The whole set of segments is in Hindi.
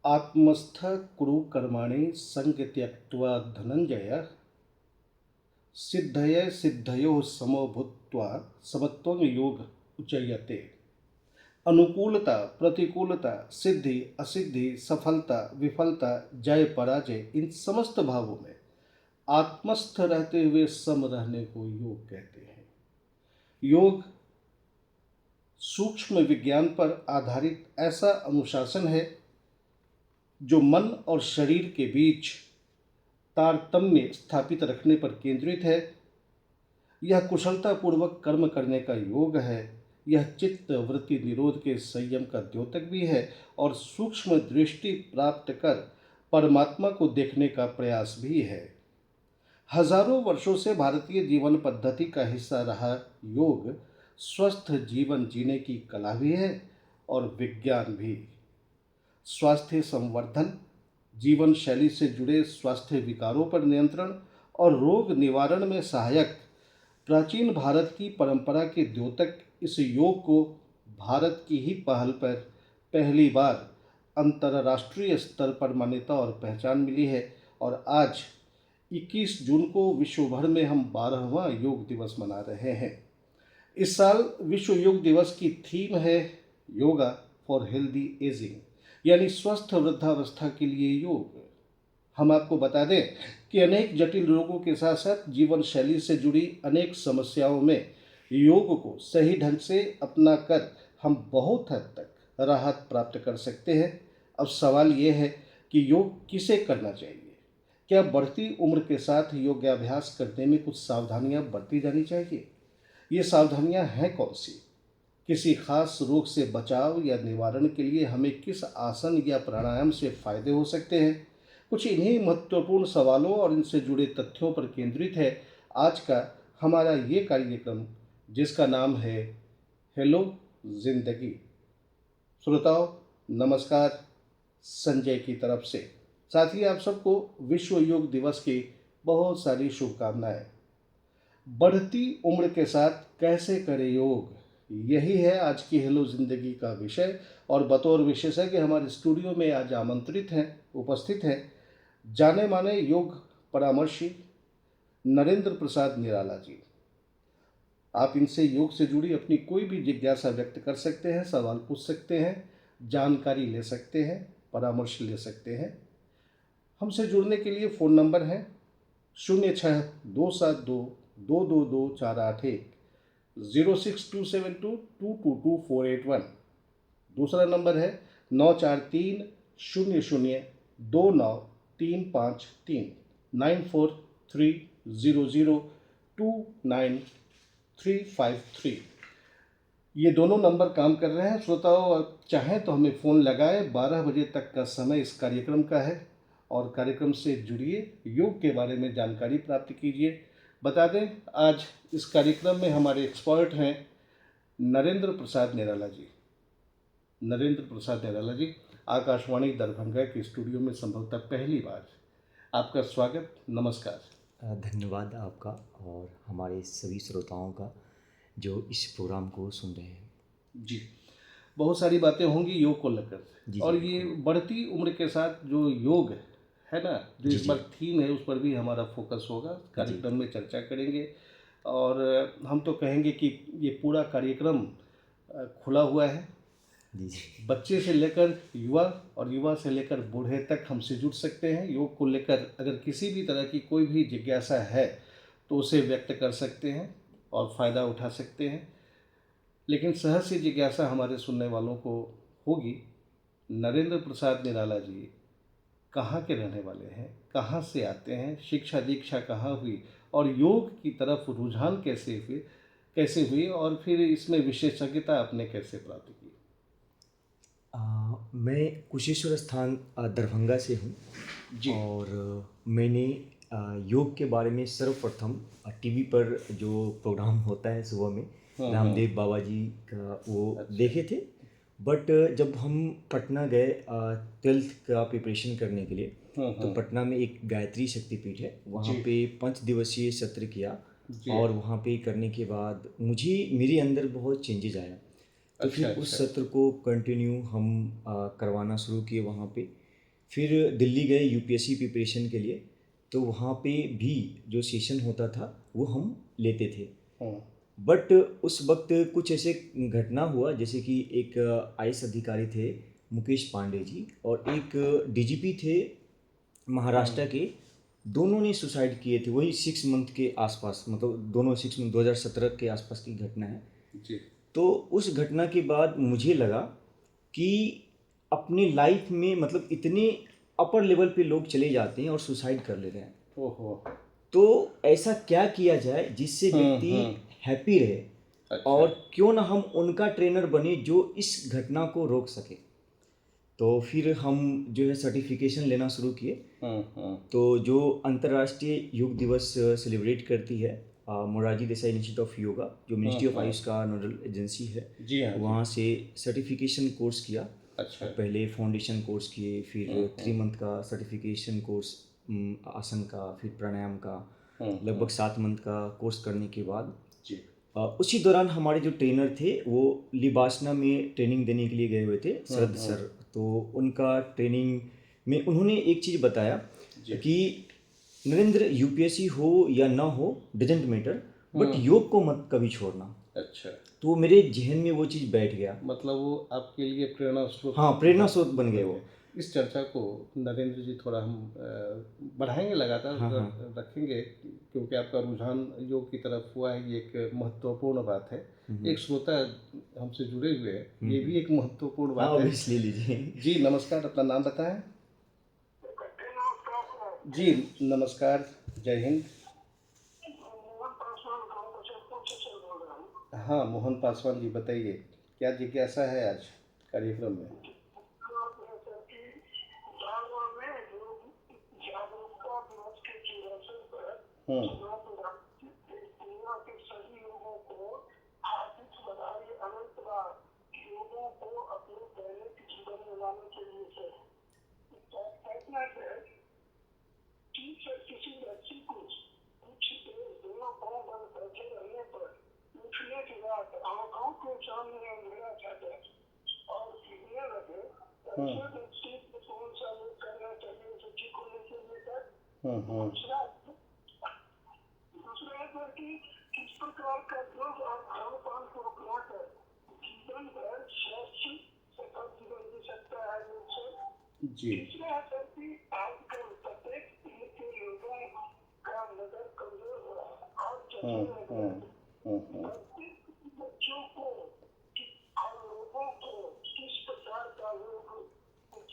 आत्मस्थ कुरु कर्माणि संग त्यक्त्वा धनंजय सिद्धये सिद्धयोः समो भूत्वा समत्वं योग उच्यते। अनुकूलता प्रतिकूलता, सिद्धि असिद्धि, सफलता विफलता, जय पराजय, इन समस्त भावों में आत्मस्थ रहते हुए सम रहने को योग कहते हैं। योग सूक्ष्म विज्ञान पर आधारित ऐसा अनुशासन है जो मन और शरीर के बीच तारतम्य स्थापित रखने पर केंद्रित है। यह कुशलतापूर्वक कर्म करने का योग है। यह चित्त वृत्ति निरोध के संयम का द्योतक भी है और सूक्ष्म दृष्टि प्राप्त कर परमात्मा को देखने का प्रयास भी है। हजारों वर्षों से भारतीय जीवन पद्धति का हिस्सा रहा योग स्वस्थ जीवन जीने की कला भी है और विज्ञान भी। स्वास्थ्य संवर्धन, जीवन शैली से जुड़े स्वास्थ्य विकारों पर नियंत्रण और रोग निवारण में सहायक प्राचीन भारत की परंपरा के द्योतक इस योग को भारत की ही पहल पर पहली बार अंतर्राष्ट्रीय स्तर पर मान्यता और पहचान मिली है। और आज 21 जून को विश्व भर में हम 12वां योग दिवस मना रहे हैं। इस साल विश्व योग दिवस की थीम है योगा फॉर हेल्दी एजिंग, यानी स्वस्थ वृद्धावस्था के लिए योग। हम आपको बता दें कि अनेक जटिल रोगों के साथ साथ जीवन शैली से जुड़ी अनेक समस्याओं में योग को सही ढंग से अपना कर हम बहुत हद तक राहत प्राप्त कर सकते हैं। अब सवाल ये है कि योग किसे करना चाहिए? क्या बढ़ती उम्र के साथ योगाभ्यास करने में कुछ सावधानियां बरती जानी चाहिए? ये सावधानियां हैं कौन सी? किसी खास रोग से बचाव या निवारण के लिए हमें किस आसन या प्राणायाम से फायदे हो सकते हैं? कुछ इन्हीं महत्वपूर्ण सवालों और इनसे जुड़े तथ्यों पर केंद्रित है आज का हमारा ये कार्यक्रम, जिसका नाम है हेलो जिंदगी। श्रोताओं नमस्कार, संजय की तरफ से। साथ ही आप सबको विश्व योग दिवस की बहुत सारी शुभकामनाएं। बढ़ती उम्र के साथ कैसे करें योग, यही है आज की हेलो जिंदगी का विषय। और बतौर विशेषज्ञ हमारे स्टूडियो में आज आमंत्रित हैं, उपस्थित हैं जाने माने योग परामर्शी नरेंद्र प्रसाद निराला जी। आप इनसे योग से जुड़ी अपनी कोई भी जिज्ञासा व्यक्त कर सकते हैं, सवाल पूछ सकते हैं, जानकारी ले सकते हैं, परामर्श ले सकते हैं। हमसे जुड़ने के लिए फ़ोन नंबर है 06-272-222-481, 06-272-222-481। दूसरा नंबर है 9430029353, 9430029353। ये दोनों नंबर काम कर रहे हैं। श्रोताओं आप चाहें तो हमें फ़ोन लगाएं। 12 बजे तक का समय इस कार्यक्रम का है और कार्यक्रम से जुड़िए, योग के बारे में जानकारी प्राप्त कीजिए। बता दें आज इस कार्यक्रम में हमारे एक्सपर्ट हैं नरेंद्र प्रसाद निराला जी। नरेंद्र प्रसाद निराला जी, आकाशवाणी दरभंगा के स्टूडियो में संभवतः पहली बार आपका स्वागत, नमस्कार। धन्यवाद आपका और हमारे सभी श्रोताओं का जो इस प्रोग्राम को सुन रहे हैं। जी, बहुत सारी बातें होंगी योग को लेकर। जी और जी ये बिल्कुल। बढ़ती उम्र के साथ जो योग है ना, जो जी इस जी बार थीम है उस पर भी हमारा फोकस होगा, जी कार्यक्रम में चर्चा करेंगे। और हम तो कहेंगे कि ये पूरा कार्यक्रम खुला हुआ है। जी जी बच्चे से लेकर युवा और युवा से लेकर बूढ़े तक हमसे जुड़ सकते हैं। योग को लेकर अगर किसी भी तरह की कोई भी जिज्ञासा है तो उसे व्यक्त कर सकते हैं और फ़ायदा उठा सकते हैं। लेकिन सहज सी जिज्ञासा हमारे सुनने वालों को होगी, नरेंद्र प्रसाद निराला जी कहाँ के रहने वाले हैं, कहाँ से आते हैं, शिक्षा दीक्षा कहाँ हुई और योग की तरफ रुझान कैसे हुई और फिर इसमें विशेषज्ञता आपने कैसे प्राप्त की? मैं कुशेश्वर स्थान दरभंगा से हूँ। जी। और मैंने योग के बारे में सर्वप्रथम टीवी पर जो प्रोग्राम होता है सुबह में रामदेव बाबा जी का वो अच्छा। देखे थे। बट जब हम पटना गए 12th का प्रिपरेशन करने के लिए, तो पटना में एक गायत्री शक्तिपीठ है, वहाँ जी। पे 5 दिवसीय सत्र किया। जी। और वहाँ पे करने के बाद मुझे मेरे अंदर बहुत चेंजेस आया। तो अच्छा फिर उस अच्छा। सत्र को कंटिन्यू हम करवाना शुरू किए वहाँ पे। फिर दिल्ली गए यूपीएससी प्रिपरेशन के लिए, तो वहाँ पे भी जो सेशन होता था वो हम लेते थे। बट उस वक्त कुछ ऐसे घटना हुआ, जैसे कि एक आईएएस अधिकारी थे मुकेश पांडे जी, और एक डीजीपी थे महाराष्ट्र के, दोनों ने सुसाइड किए थे वही 6 मंथ के आसपास, मतलब दोनों 6 मंथ 2017 के आसपास की घटना है जी। तो उस घटना के बाद मुझे लगा कि अपने लाइफ में मतलब इतने अपर लेवल पे लोग चले जाते हैं और सुसाइड कर लेते हैं, ओहो। तो ऐसा क्या किया जाए जिससे व्यक्ति हैप्पी रहे, अच्छा। और क्यों ना हम उनका ट्रेनर बने जो इस घटना को रोक सके। तो फिर हम जो है सर्टिफिकेशन लेना शुरू किए। तो जो अंतर्राष्ट्रीय योग दिवस सेलिब्रेट करती है मोरारजी देसाई इंस्टीट्यूट ऑफ योगा, जो मिनिस्ट्री ऑफ आयुष का नोडल एजेंसी है, जी हाँ, वहाँ से सर्टिफिकेशन कोर्स किया। अच्छा। पहले फाउंडेशन कोर्स किए, फिर 3 मंथ का सर्टिफिकेशन कोर्स आसन का, फिर प्राणायाम का, लगभग 7 मंथ का कोर्स करने के बाद जी। उसी दौरान हमारे जो ट्रेनर थे वो लिबासना में ट्रेनिंग देने के लिए गए हुए थे, शरद सर। तो उनका ट्रेनिंग में उन्होंने एक चीज़ बताया कि नरेंद्र, यूपीएससी हो या ना हो डजेंट मैटर, बट योग को मत कभी छोड़ना। अच्छा। तो मेरे जहन में वो चीज़ बैठ गया, मतलब वो आपके लिए प्रेरणा स्रोत। हाँ, प्रेरणा स्रोत बन गए वो। इस चर्चा को नरेंद्र जी थोड़ा हम बढ़ाएंगे, लगातार रखेंगे, क्योंकि आपका रुझान योग की तरफ हुआ है, ये एक महत्वपूर्ण बात है। एक श्रोता हमसे जुड़े हुए हैं, ये भी एक महत्वपूर्ण बात है। ले लीजिए। जी नमस्कार, अपना नाम बताएं। जी नमस्कार, जय हिंद। हाँ मोहन पासवान जी, बताइए क्या जिज्ञासा है आज कार्यक्रम में। जी।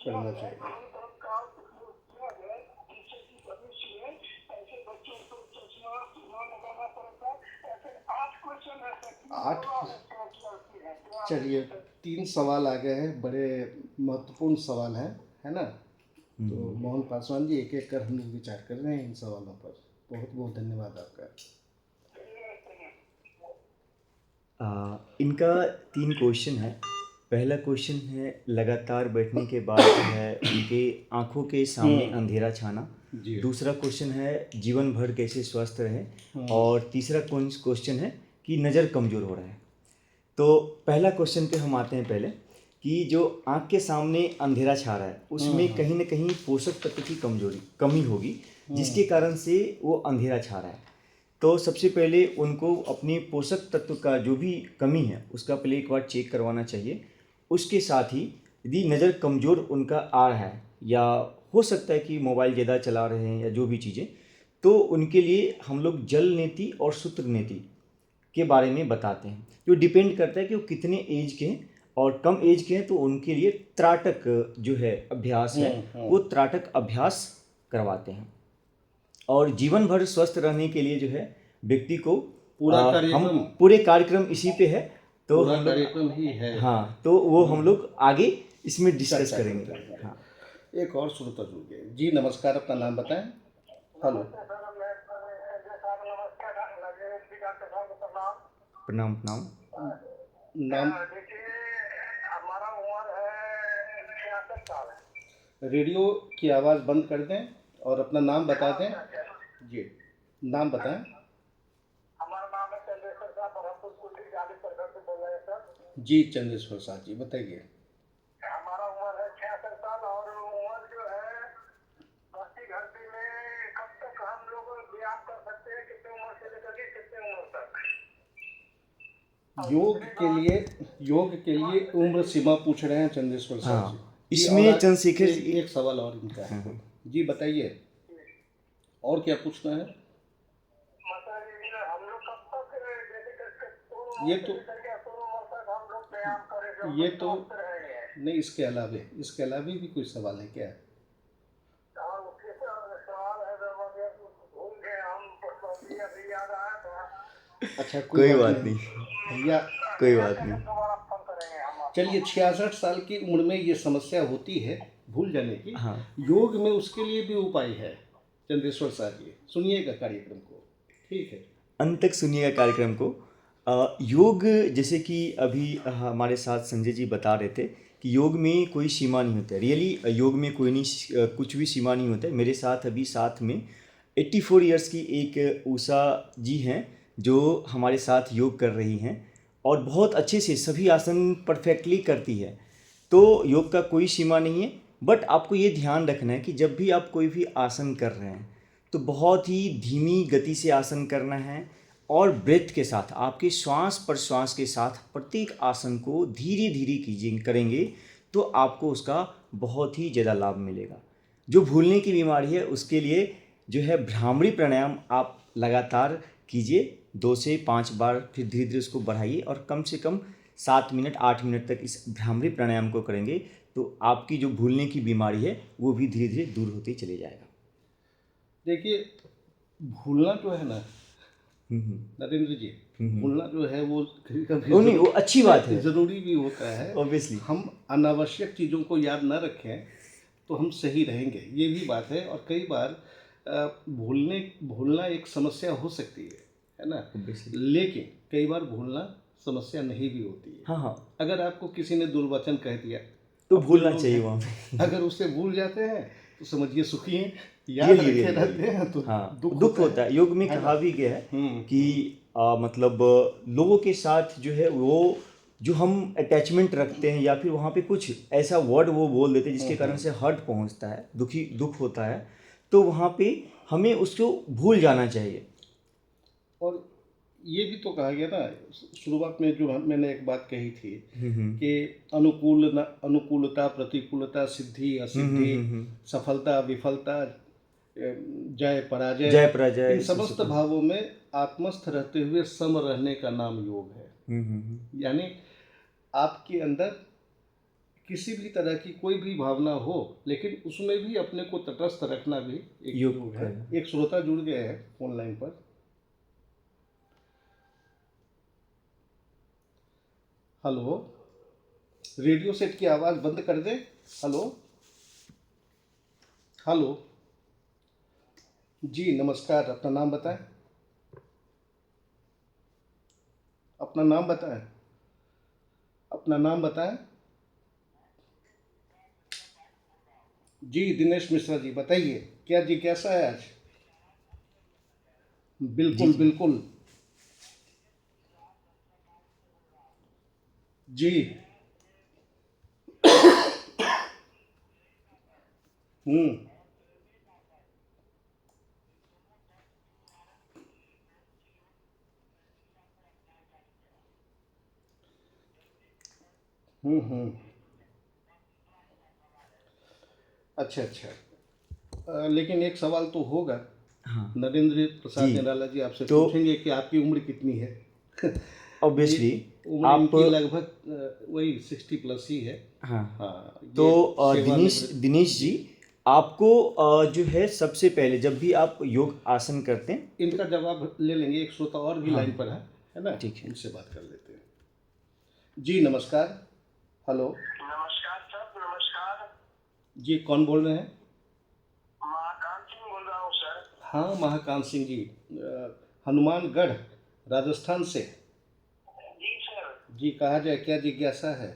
करना चाहिए। आठ, चलिए 3 सवाल आ गए हैं, बड़े महत्वपूर्ण सवाल हैं, है ना। तो मोहन पासवान जी, एक एक कर हम लोग विचार कर रहे हैं इन सवालों पर। बहुत बहुत धन्यवाद आपका। इनका 3 क्वेश्चन है। पहला क्वेश्चन है लगातार बैठने के बाद जो है उनके आँखों के सामने अंधेरा छाना। दूसरा क्वेश्चन है जीवन भर कैसे स्वस्थ रहे, और तीसरा क्वेश्चन है कि नज़र कमज़ोर हो रहा है। तो पहला क्वेश्चन पे हम आते हैं पहले, कि जो आँख के सामने अंधेरा छा रहा है उसमें कहीं ना कहीं पोषक तत्व की कमी होगी, जिसके कारण से वो अंधेरा छा रहा है। तो सबसे पहले उनको अपनी पोषक तत्व का जो भी कमी है उसका पहले एक बार चेक करवाना चाहिए। उसके साथ ही यदि नज़र कमज़ोर उनका आ रहा है, या हो सकता है कि मोबाइल ज़्यादा चला रहे हैं या जो भी चीज़ें, तो उनके लिए हम लोग जल नीति और सूत्र नीति के बारे में बताते हैं, जो डिपेंड करता है कि वो कितने एज के हैं, और कम एज के हैं तो उनके लिए त्राटक जो है अभ्यास है, वो त्राटक अभ्यास करवाते हैं। और जीवन भर स्वस्थ रहने के लिए जो है व्यक्ति को हम पूरे कार्यक्रम इसी पे है, तो हम कार्यक्रम ही है, हाँ, तो वो हम लोग आगे इसमें डिस्कस करेंगे। हाँ, एक और श्रोता जुड़ गए। जी नमस्कार, अपना नाम बताएं। हेलो। प्रणाम प्रणाम। नाम? हमारा उम्र है 66 साल। रेडियो की आवाज़ बंद कर दें और अपना नाम बता दें। जी नाम बताएं। हमारा नाम है चंद्रेश्वर साहब, बरहमपुर कुंडी गाजीपुर से बोल रहे हैं सर। जी चंद्रेश्वर साहब जी, बताइए। हमारा उम्र है 66 साल और उम्र जो है योग के लिए उम्र सीमा पूछ रहे हैं चंद्रेश्वर सर हाँ, जी। इसमें और चंद्रशेखर जी एक सवाल और इनका है। हाँ, जी बताइए, और क्या पूछना है? ये तो ये तो नहीं, इसके अलावे भी कोई सवाल है क्या? अच्छा, कोई कोई बात बात नहीं नहीं, भैया। कोई बात नहीं। चलिए, 66 साल की उम्र में ये समस्या होती है भूल जाने की। हाँ, योग में उसके लिए भी उपाय है चंद्रेश्वर सर जी, सुनिएगा कार्यक्रम को, ठीक है? अंत तक सुनिएगा कार्यक्रम को। योग, जैसे कि अभी हमारे साथ संजय जी बता रहे थे कि योग में कोई सीमा नहीं होता है। रियली योग में कोई नहीं, कुछ भी सीमा नहीं होता है। मेरे साथ अभी साथ में 84 इयर्स की एक उषा जी हैं, जो हमारे साथ योग कर रही हैं और बहुत अच्छे से सभी आसन परफेक्टली करती है। तो योग का कोई सीमा नहीं है। बट आपको ये ध्यान रखना है कि जब भी आप कोई भी आसन कर रहे हैं तो बहुत ही धीमी गति से आसन करना है और ब्रेथ के साथ, आपके श्वास प्रश्वास के साथ प्रत्येक आसन को धीरे धीरे कीजिए करेंगे तो आपको उसका बहुत ही ज़्यादा लाभ मिलेगा। जो भूलने की बीमारी है उसके लिए जो है भ्रामरी प्राणायाम आप लगातार कीजिए 2 से 5 बार, फिर धीरे धीरे उसको बढ़ाइए और कम से कम 7 मिनट 8 मिनट तक इस भ्रामरी प्राणायाम को करेंगे तो आपकी जो भूलने की बीमारी है वो भी धीरे धीरे दूर होते चले जाएगा। देखिए, भूलना जो है ना नरेंद्र जी, भूलना जो है वो कभी वो नहीं, वो अच्छी बात है, ज़रूरी भी होता है। ऑब्वियसली हम अनावश्यक चीज़ों को याद न रखें तो हम सही रहेंगे, ये भी बात है। और कई बार भूलना एक समस्या हो सकती है ना? ऑब्वियसली। लेकिन कई बार भूलना समस्या नहीं भी होती है। हाँ हाँ, अगर आपको किसी ने दुर्वचन कह दिया तो अब कुछ भूलना लोग चाहिए हैं, वहाँ पे। अगर उससे भूल जाते हैं तो समझिए सुखी हैं। याद रखे रहते हैं तो हाँ, दुख दुख होता है। योग में है कहा ना? भी गया है कि मतलब लोगों के साथ जो है वो जो हम अटैचमेंट रखते हैं या फिर वहाँ पे कुछ ऐसा वर्ड वो बोल देते हैं जिसके कारण से हर्ट पहुँचता है, दुख होता है, तो वहाँ पे हमें उसको भूल जाना चाहिए। और ये भी तो कहा गया ना शुरुआत में, जो मैंने एक बात कही थी कि अनुकूलता, प्रतिकूलता, सिद्धि असिद्धि, सफलता विफलता, जय पराजय, इन समस्त भावों में आत्मस्थ रहते हुए सम रहने का नाम योग है। यानी आपके अंदर किसी भी तरह की कोई भी भावना हो लेकिन उसमें भी अपने को तटस्थ रखना भी एक योग है। एक श्रोता जुड़ गए हैं फोन लाइन पर। हेलो, रेडियो सेट की आवाज़ बंद कर दें। हेलो हेलो जी नमस्कार, अपना नाम बताएं। अपना नाम बताएं। अपना नाम बताएं। जी दिनेश मिश्रा जी, बताइए क्या जिज्ञासा है आज? बिल्कुल बिल्कुल जी। अच्छा अच्छा, लेकिन एक सवाल तो होगा। हाँ, नरेंद्र प्रसाद निराला जी आपसे तो पूछेंगे कि आपकी उम्र कितनी है? ऑब्वियसली उम्र आप इनकी लगभग वही 60 प्लस ही है। हाँ, हाँ, तो ये दिनेश जी, आपको जो है सबसे पहले जब भी आप योग आसन करते हैं, इनका जवाब ले लेंगे। एक श्रोता और भी लाइन पर है ना? ठीक है, उनसे बात कर लेते हैं। जी नमस्कार। हेलो नमस्कार सर, नमस्कार जी, कौन बोल रहे हैं? महाकांत सिंह बोल रहा हूँ सर। हाँ महाकांत सिंह जी, हनुमानगढ़ राजस्थान से। जी सर। जी कहा जाए, क्या जिज्ञासा है?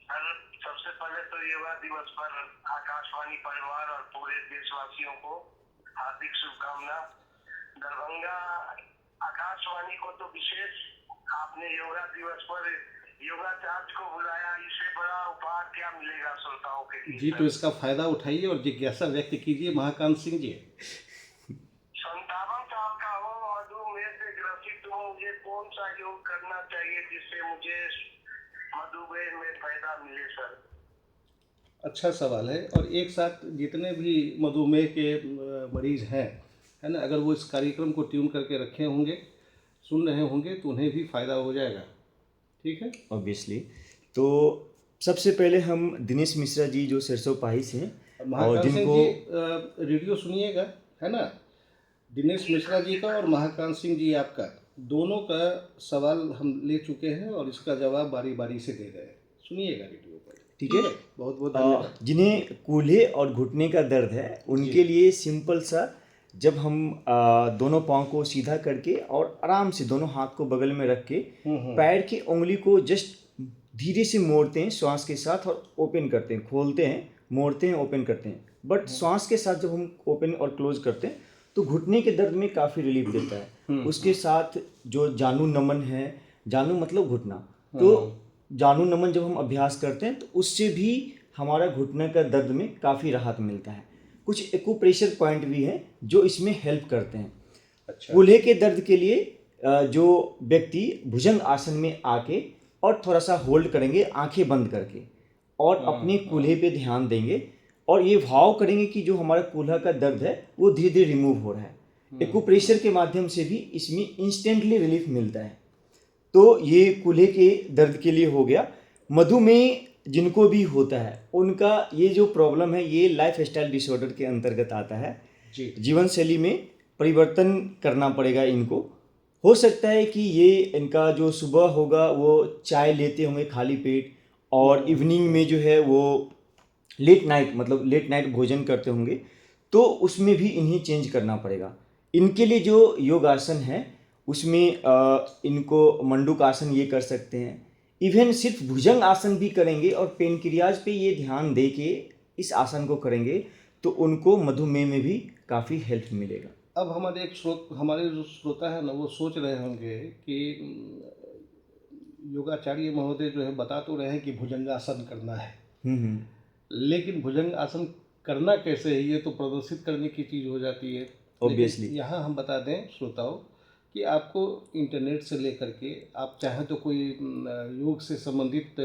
सर सबसे पहले तो युवा दिवस पर आकाशवाणी परिवार और पूरे देशवासियों को हार्दिक शुभकामना। दरभंगा आकाशवाणी को तो विशेष, आपने योगा दिवस पर योगाचार्य को बुलाया, इससे बड़ा उपहार क्या मिलेगा श्रोताओं के लिए? जी तो इसका फायदा उठाइए और जिज्ञासा व्यक्त कीजिए महाकांत सिंह जी। 57 साल का हो, मधुमेह से ग्रसित हो, मुझे कौन सा योग करना चाहिए मुझे मधुमेह में फायदा मिले सर। अच्छा सवाल है। और एक साथ जितने भी मधुमेह के मरीज हैं, है ना, अगर वो इस कार्यक्रम को ट्यून करके रखे होंगे, सुन रहे होंगे, तो उन्हें भी फ़ायदा हो जाएगा। ठीक है। ऑब्वियसली। तो सबसे पहले हम दिनेश मिश्रा जी जो सरसों पाही से हैं और महाकाल सिंह जिनको जी रेडियो सुनिएगा, है ना। दिनेश मिश्रा जी का और महाकाल सिंह जी आपका, दोनों का सवाल हम ले चुके हैं और इसका जवाब बारी बारी से दे रहे हैं। सुनिएगा रेडियो पर। ठीक है। बहुत बहुत धन्यवाद। जिन्हें कूल्हे और घुटने का दर्द है उनके लिए सिंपल सा, जब हम दोनों पाँव को सीधा करके और आराम से दोनों हाथ को बगल में रख के पैर की उंगली को जस्ट धीरे से मोड़ते हैं श्वास के साथ और ओपन करते हैं, खोलते हैं, मोड़ते हैं, ओपन करते हैं। बट श्वास के साथ जब हम ओपन और क्लोज करते हैं तो घुटने के दर्द में काफ़ी रिलीफ देता है। उसके साथ जो जानू नमन है, जानू मतलब घुटना, तो जानू नमन जब हम अभ्यास करते हैं तो उससे भी हमारा घुटने का दर्द में काफ़ी राहत मिलता है। कुछ एक्यूप्रेशर पॉइंट भी हैं जो इसमें हेल्प करते हैं। अच्छा। कूल्हे के दर्द के लिए जो व्यक्ति भुजंग आसन में आके और थोड़ा सा होल्ड करेंगे आंखें बंद करके और अपने कूल्हे पे ध्यान देंगे और ये भाव करेंगे कि जो हमारा कूल्हा का दर्द है वो धीरे धीरे रिमूव हो रहा है। एक्यूप्रेशर के माध्यम से भी इसमें इंस्टेंटली रिलीफ मिलता है। तो ये कूल्हे के दर्द के लिए हो गया। मधुमेह जिनको भी होता है उनका ये जो प्रॉब्लम है ये लाइफ स्टाइल डिसऑर्डर के अंतर्गत आता है जी। जीवन शैली में परिवर्तन करना पड़ेगा इनको। हो सकता है कि ये इनका जो सुबह होगा वो चाय लेते होंगे खाली पेट और इवनिंग में जो है वो लेट नाइट भोजन करते होंगे, तो उसमें भी इन्हें चेंज करना पड़ेगा। इनके लिए जो योगासन है उसमें इनको मंडूक आसन ये कर सकते हैं। इवन सिर्फ भुजंग आसन भी करेंगे और पेनक्रियाज पे ये ध्यान दे के इस आसन को करेंगे तो उनको मधुमेह में भी काफ़ी हेल्प मिलेगा। अब हमारे जो श्रोता है ना, वो सोच रहे होंगे कि योगाचार्य महोदय जो है बता तो रहे हैं कि भुजंगासन करना है, लेकिन भुजंग आसन करना कैसे है ये तो प्रदर्शित करने की चीज़ हो जाती है। ऑब्वियसली यहाँ हम बता दें श्रोताओं कि आपको इंटरनेट से लेकर के आप चाहें तो कोई योग से संबंधित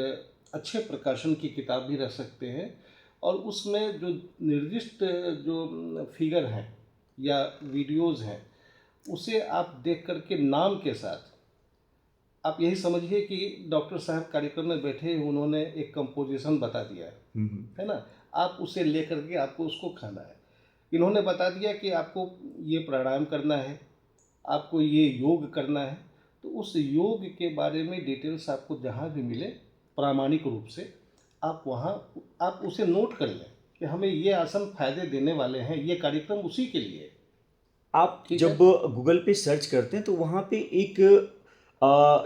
अच्छे प्रकाशन की किताब भी रख सकते हैं और उसमें जो निर्दिष्ट जो फिगर हैं या वीडियोज़ हैं उसे आप देख करके नाम के साथ आप यही समझिए कि डॉक्टर साहब कार्यक्रम में बैठे, उन्होंने एक कंपोजिशन बता दिया है ना, आप उसे ले करके आपको उसको खाना है। इन्होंने बता दिया कि आपको ये प्राणायाम करना है, आपको ये योग करना है, तो उस योग के बारे में डिटेल्स आपको जहाँ भी मिले प्रामाणिक रूप से आप वहाँ आप उसे नोट कर लें कि हमें ये आसन फायदे देने वाले हैं, ये कार्यक्रम उसी के लिए। आप जब गूगल पे सर्च करते हैं तो वहाँ पे एक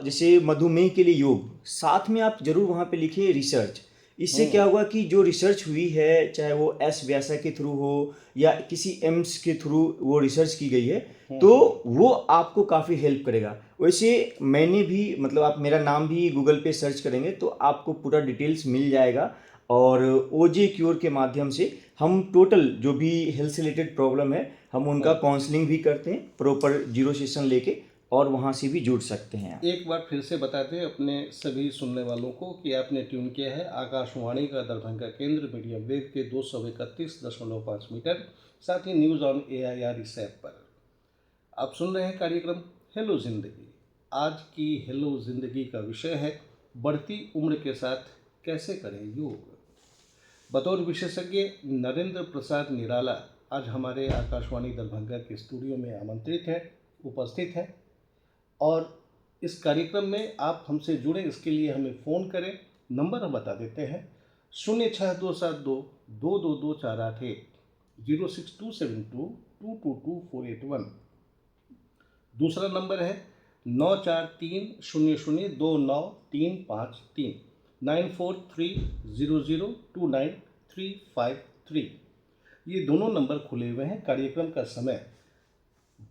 जैसे मधुमेह के लिए योग, साथ में आप जरूर वहाँ पे लिखिए रिसर्च। इससे क्या होगा कि जो रिसर्च हुई है, चाहे वो एस व्यासा के थ्रू हो या किसी एम्स के थ्रू वो रिसर्च की गई है, तो वो आपको काफ़ी हेल्प करेगा। वैसे मैंने भी आप मेरा नाम भी गूगल पे सर्च करेंगे तो आपको पूरा डिटेल्स मिल जाएगा और ओजे क्योर के माध्यम से हम टोटल जो भी हेल्थ से रिलेटेड प्रॉब्लम है हम उनका काउंसलिंग भी करते हैं प्रॉपर 0 सेशन लेके, और वहाँ से भी जुड़ सकते हैं। एक बार फिर से बता दें अपने सभी सुनने वालों को कि आपने ट्यून किया है आकाशवाणी का दरभंगा केंद्र मीडियम वेव के 231.5 मीटर, साथ ही न्यूज़ ऑन AIR इस ऐप पर आप सुन रहे हैं कार्यक्रम हेलो ज़िंदगी। आज की हेलो ज़िंदगी का विषय है बढ़ती उम्र के साथ कैसे करें योग। बतौर विशेषज्ञ नरेंद्र प्रसाद निराला आज हमारे आकाशवाणी दरभंगा के स्टूडियो में आमंत्रित हैं, उपस्थित हैं और इस कार्यक्रम में आप हमसे जुड़े इसके लिए हमें फ़ोन करें। नंबर हम बता देते हैं 06272 222 06272 222481। दूसरा नंबर है 9430029353 9430029353। ये दोनों नंबर खुले हुए हैं। कार्यक्रम का समय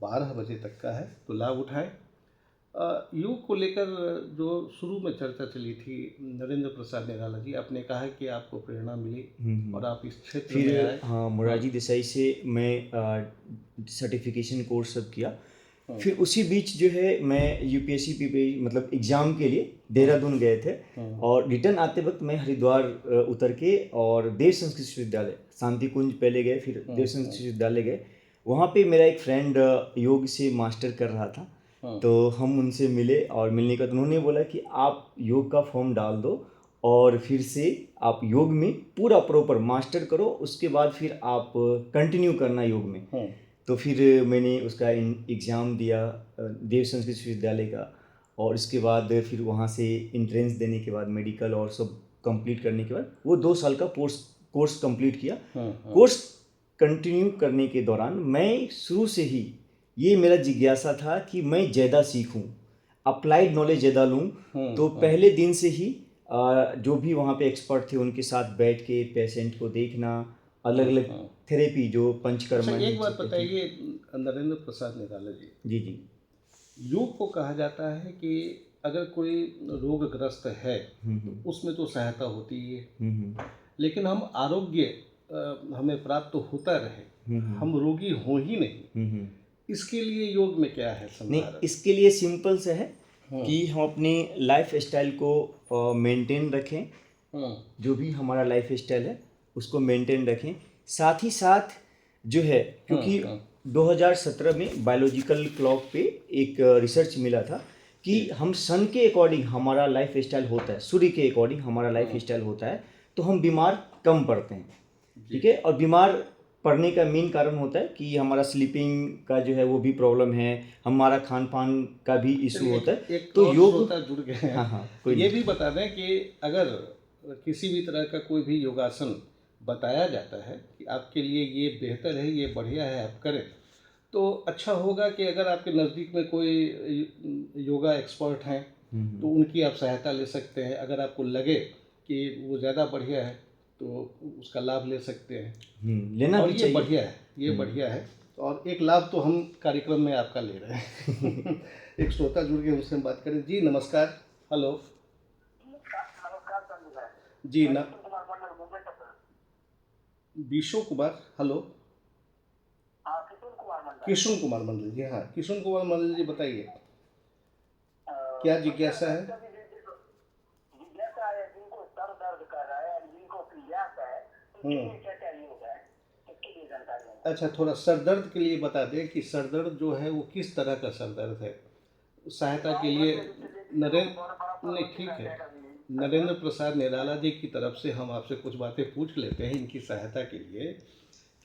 12 बजे तक का है, तो लाभ उठाएं। योग को लेकर जो शुरू में चर्चा चली थी नरेंद्र प्रसाद निराला जी, आपने कहा कि आपको प्रेरणा मिली और आप इस क्षेत्र में आए। हाँ, मोरारजी देसाई से मैं सर्टिफिकेशन कोर्स सब किया। फिर उसी बीच जो है मैं UPSC एग्ज़ाम के लिए देहरादून गए थे और रिटर्न आते वक्त मैं हरिद्वार उतर के और देव संस्कृत विश्वविद्यालय शांति कुंज पहले गए, फिर देव संस्कृत विश्वविद्यालय गए। वहाँ पे मेरा एक फ्रेंड योग से मास्टर कर रहा था, तो हम उनसे मिले और मिलने का तो उन्होंने बोला कि आप योग का फॉर्म डाल दो और फिर से आप योग में पूरा प्रॉपर मास्टर करो, उसके बाद फिर आप कंटिन्यू करना योग में। तो फिर मैंने उसका एग्ज़ाम दिया देव संस्कृत विश्वविद्यालय का, और इसके बाद फिर वहाँ से एंट्रेंस देने के बाद मेडिकल और सब कंप्लीट करने के बाद वो 2 साल का कोर्स कंप्लीट किया। कोर्स कंटिन्यू करने के दौरान मैं शुरू से ही ये मेरा जिज्ञासा था कि मैं ज़्यादा सीखूं, अप्लाइड नॉलेज ज़्यादा लूं। तो पहले दिन से ही जो भी वहाँ पे एक्सपर्ट थे उनके साथ बैठ के पेशेंट को देखना, अलग अलग थेरेपी जो पंचकर्मा। अच्छा, एक बात बताइए नरेंद्र प्रसाद निराला जी, जी योग को कहा जाता है कि अगर कोई रोगग्रस्त है तो उसमें तो सहायता होती ही है, लेकिन हम आरोग्य हमें प्राप्त होता रहे, हम रोगी हो ही नहीं, इसके लिए योग में क्या है नहीं, समाधान? इसके लिए सिंपल से है कि हम अपनी लाइफ स्टाइल को मेंटेन रखें। जो भी हमारा लाइफ स्टाइल है उसको मेंटेन रखें। साथ ही साथ जो है, क्योंकि 2017 में बायोलॉजिकल क्लॉक पे एक रिसर्च मिला था कि हम सन के अकॉर्डिंग हमारा लाइफ स्टाइल होता है, सूर्य के अकॉर्डिंग हमारा लाइफ स्टाइल होता है, तो हम बीमार कम पड़ते हैं। ठीक है, और बीमार पड़ने का मेन कारण होता है कि हमारा स्लीपिंग का जो है वो भी प्रॉब्लम है, हमारा खान पान का भी इशू होता है। तो योग जुड़ गए हैं। हाँ, ये भी बता दें कि अगर किसी भी तरह का कोई भी योगासन बताया जाता है कि आपके लिए ये बेहतर है, ये बढ़िया है, आप करें, तो अच्छा होगा कि अगर आपके नज़दीक में कोई योगा एक्सपर्ट हैं तो उनकी आप सहायता ले सकते हैं। अगर आपको लगे कि वो ज़्यादा बढ़िया है तो उसका लाभ ले सकते हैं, लेना और भी ये चाहिए। बढ़िया है, ये बढ़िया है। और एक लाभ तो हम कार्यक्रम में आपका ले रहे हैं। एक श्रोता जुड़ के उनसे हम बात करें। जी नमस्कार। हेलो जी ना, विशु कुमार, हेलो किशोर कुमार मंडल जी। हाँ किशोर कुमार मंडल जी, बताइए क्या जिज्ञासा है? जिज्ञासा है, जिनको सर दर्द कर रहा है, जिनको प्रयास है, क्या क्या योग है, इसके लिए जानकारी है। अच्छा, थोड़ा सर दर्द के लिए बता दें कि सर दर्द जो है वो किस तरह का सर दर्द है। सहायता के लिए नरेंद्र प्रसाद निराला जी की तरफ से हम आपसे कुछ बातें पूछ लेते हैं इनकी सहायता के लिए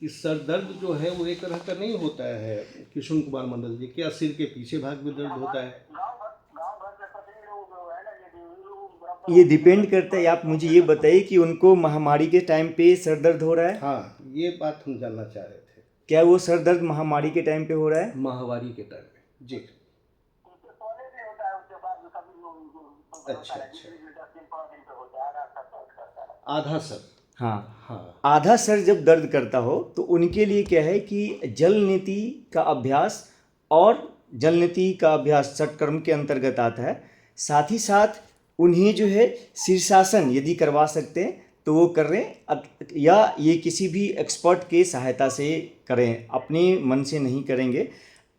कि सर दर्द जो है वो एक तरह का नहीं होता है। किशोर कुमार मंडल जी, क्या सिर के पीछे भाग में दर्द होता है? ये डिपेंड करता है। आप मुझे ये बताइए कि उनको महामारी के टाइम पे सर दर्द हो रहा है? हाँ, ये बात हम जानना चाह रहे थे। क्या वो सर दर्द महामारी के टाइम पे हो रहा है? महामारी के टाइम में जी। अच्छा, आधा सर। हाँ, आधा सर जब दर्द करता हो तो उनके लिए क्या है कि जल नीति का अभ्यास, और जल नीति का अभ्यास षटकर्म के अंतर्गत आता है। साथ ही साथ उन्हें जो है शीर्षासन यदि करवा सकते हैं तो वो कर रहे हैं, या ये किसी भी एक्सपर्ट के सहायता से करें, अपने मन से नहीं करेंगे।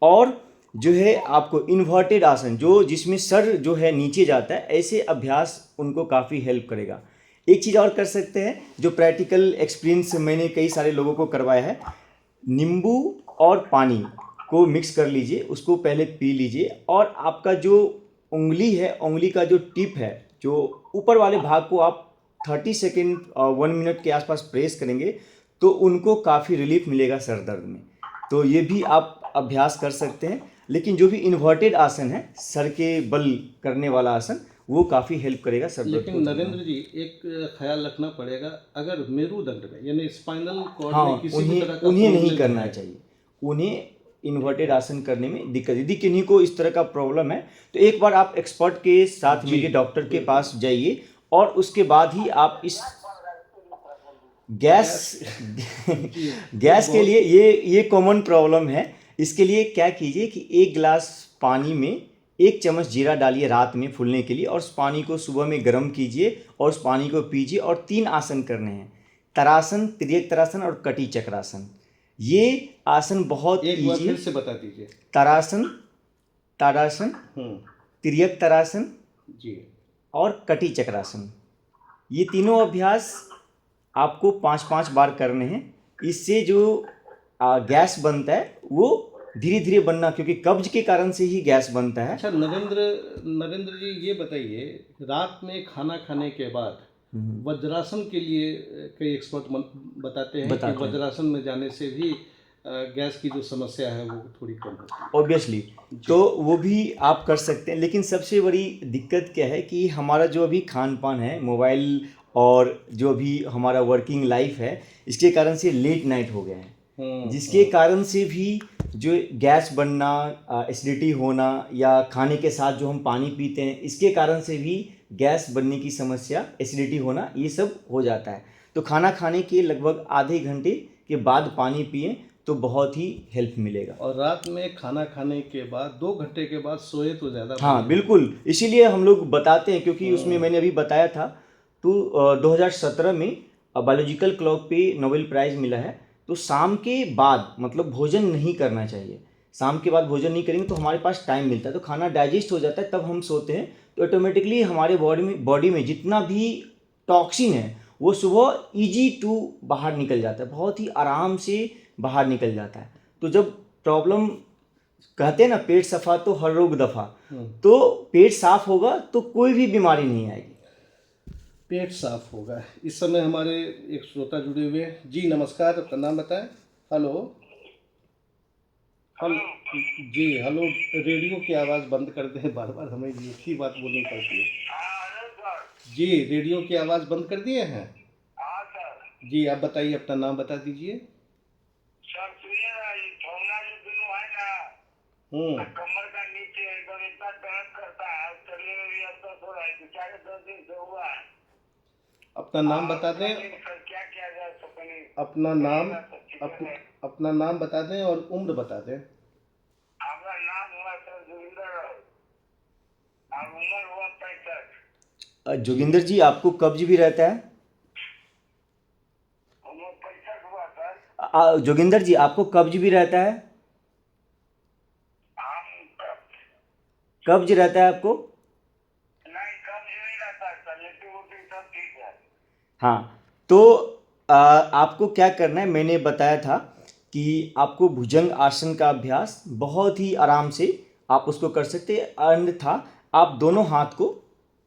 और जो है आपको इन्वर्टेड आसन, जो जिसमें सर जो है नीचे जाता है, ऐसे अभ्यास उनको काफ़ी हेल्प करेगा। एक चीज़ और कर सकते हैं जो प्रैक्टिकल एक्सपीरियंस मैंने कई सारे लोगों को करवाया है, नींबू और पानी को मिक्स कर लीजिए, उसको पहले पी लीजिए, और आपका जो उंगली है, उंगली का जो टिप है, जो ऊपर वाले भाग को आप 30 सेकेंड 1 मिनट के आसपास प्रेस करेंगे तो उनको काफ़ी रिलीफ मिलेगा सर दर्द में। तो ये भी आप अभ्यास कर सकते हैं। लेकिन जो भी इन्वर्टेड आसन है, सर के बल करने वाला आसन, वो काफ़ी हेल्प करेगा सर दर्द। लेकिन नरेंद्र जी, एक ख्याल रखना पड़ेगा, अगर मेरुदंड में यानी स्पाइनल कॉर्ड हाँ, में किसी भी तरह का उन्हें नहीं प्रॉब्लम करना है, चाहिए। उन्हें इन्वर्टेड आसन करने में दिक्कत, यदि किन्हीं को इस तरह का प्रॉब्लम है तो एक बार आप एक्सपर्ट के साथ मिलिए, डॉक्टर के पास जाइए, और उसके बाद ही आप इस गैस के लिए ये कॉमन प्रॉब्लम है। इसके लिए क्या कीजिए कि 1 गिलास पानी में 1 चम्मच जीरा डालिए रात में फूलने के लिए, और उस पानी को सुबह में गर्म कीजिए और उस पानी को पीजिए। और 3 आसन करने हैं, तरासन, तिर्यक तरासन और कटी चक्रासन। ये आसन बहुत एक बार ईजी फिर है। से बता दीजिए। तरासन, ताड़ासन, तिर्यक तरासन जी, और कटी चक्रासन। ये तीनों अभ्यास आपको 5-5 बार करने हैं। इससे जो गैस बनता है वो धीरे धीरे बनना, क्योंकि कब्ज के कारण से ही गैस बनता है। अच्छा नरेंद्र जी, ये बताइए, रात में खाना खाने के बाद वज्रासन के लिए कई एक्सपर्ट बताते हैं कि वज्रासन में जाने से भी गैस की जो समस्या है वो थोड़ी कम होती है। ऑब्वियसली, तो वो भी आप कर सकते हैं, लेकिन सबसे बड़ी दिक्कत क्या है कि हमारा जो अभी खान पान है, मोबाइल और जो भी हमारा वर्किंग लाइफ है, इसके कारण से लेट नाइट हो गया है, जिसके कारण से भी जो गैस बनना, एसिडिटी होना, या खाने के साथ जो हम पानी पीते हैं इसके कारण से भी गैस बनने की समस्या, एसिडिटी होना, ये सब हो जाता है। तो खाना खाने के लगभग आधे घंटे के बाद पानी पिएं तो बहुत ही हेल्प मिलेगा। और रात में खाना खाने के बाद 2 घंटे के बाद सोए तो ज़्यादा। हाँ बिल्कुल, इसीलिए हम लोग बताते हैं, क्योंकि उसमें मैंने अभी बताया था तो 2017 में बायोलॉजिकल क्लॉक पे नोबेल प्राइज़ मिला है। तो शाम के बाद मतलब भोजन नहीं करना चाहिए। शाम के बाद भोजन नहीं करेंगे तो हमारे पास टाइम मिलता है, तो खाना डाइजेस्ट हो जाता है, तब हम सोते हैं, तो ऑटोमेटिकली हमारे बॉडी में जितना भी टॉक्सिन है वो सुबह ईजी टू बाहर निकल जाता है, बहुत ही आराम से बाहर निकल जाता है। तो जब प्रॉब्लम, कहते हैं ना पेट सफा तो हर रोग दफा, तो पेट साफ होगा तो कोई भी बीमारी नहीं आएगी। पेट साफ होगा। इस समय हमारे एक श्रोता जुड़े हुए हैं। जी नमस्कार, आपका नाम बताएं। हेलो जी हेलो, रेडियो की आवाज़ बंद कर दें, बार बार हमें एक ही बात बोलनी पड़ती है। जी रेडियो की आवाज़ बंद कर दिए हैं। जी आप बताइए, अपना नाम बता दीजिए। कमर का नीचे एकदम इतना दर्द करता है, चलने में भी असर हो रहा है, बेचारे 10 दिन से हुआ है। अपना नाम बता दें। क्या किया जाए सपने? अपना नाम बता दें और उम्र बता दें। हमारा नाम हुआ सर जोगिंदर और उम्र हुआ 65। जोगिंदर जी, आपको कब्ज भी रहता है? उम्र 65 हुआ सर। जोगिंदर जी, आपको कब्ज भी रहता है? कब्ज रहता है आपको? नहीं, कब्ज नहीं रहता सर, लेकिन सब ठीक है। हाँ, तो आपको क्या करना है, मैंने बताया था कि आपको भुजंग आसन का अभ्यास बहुत ही आराम से आप उसको कर सकते हैं। अन्यथा आप दोनों हाथ को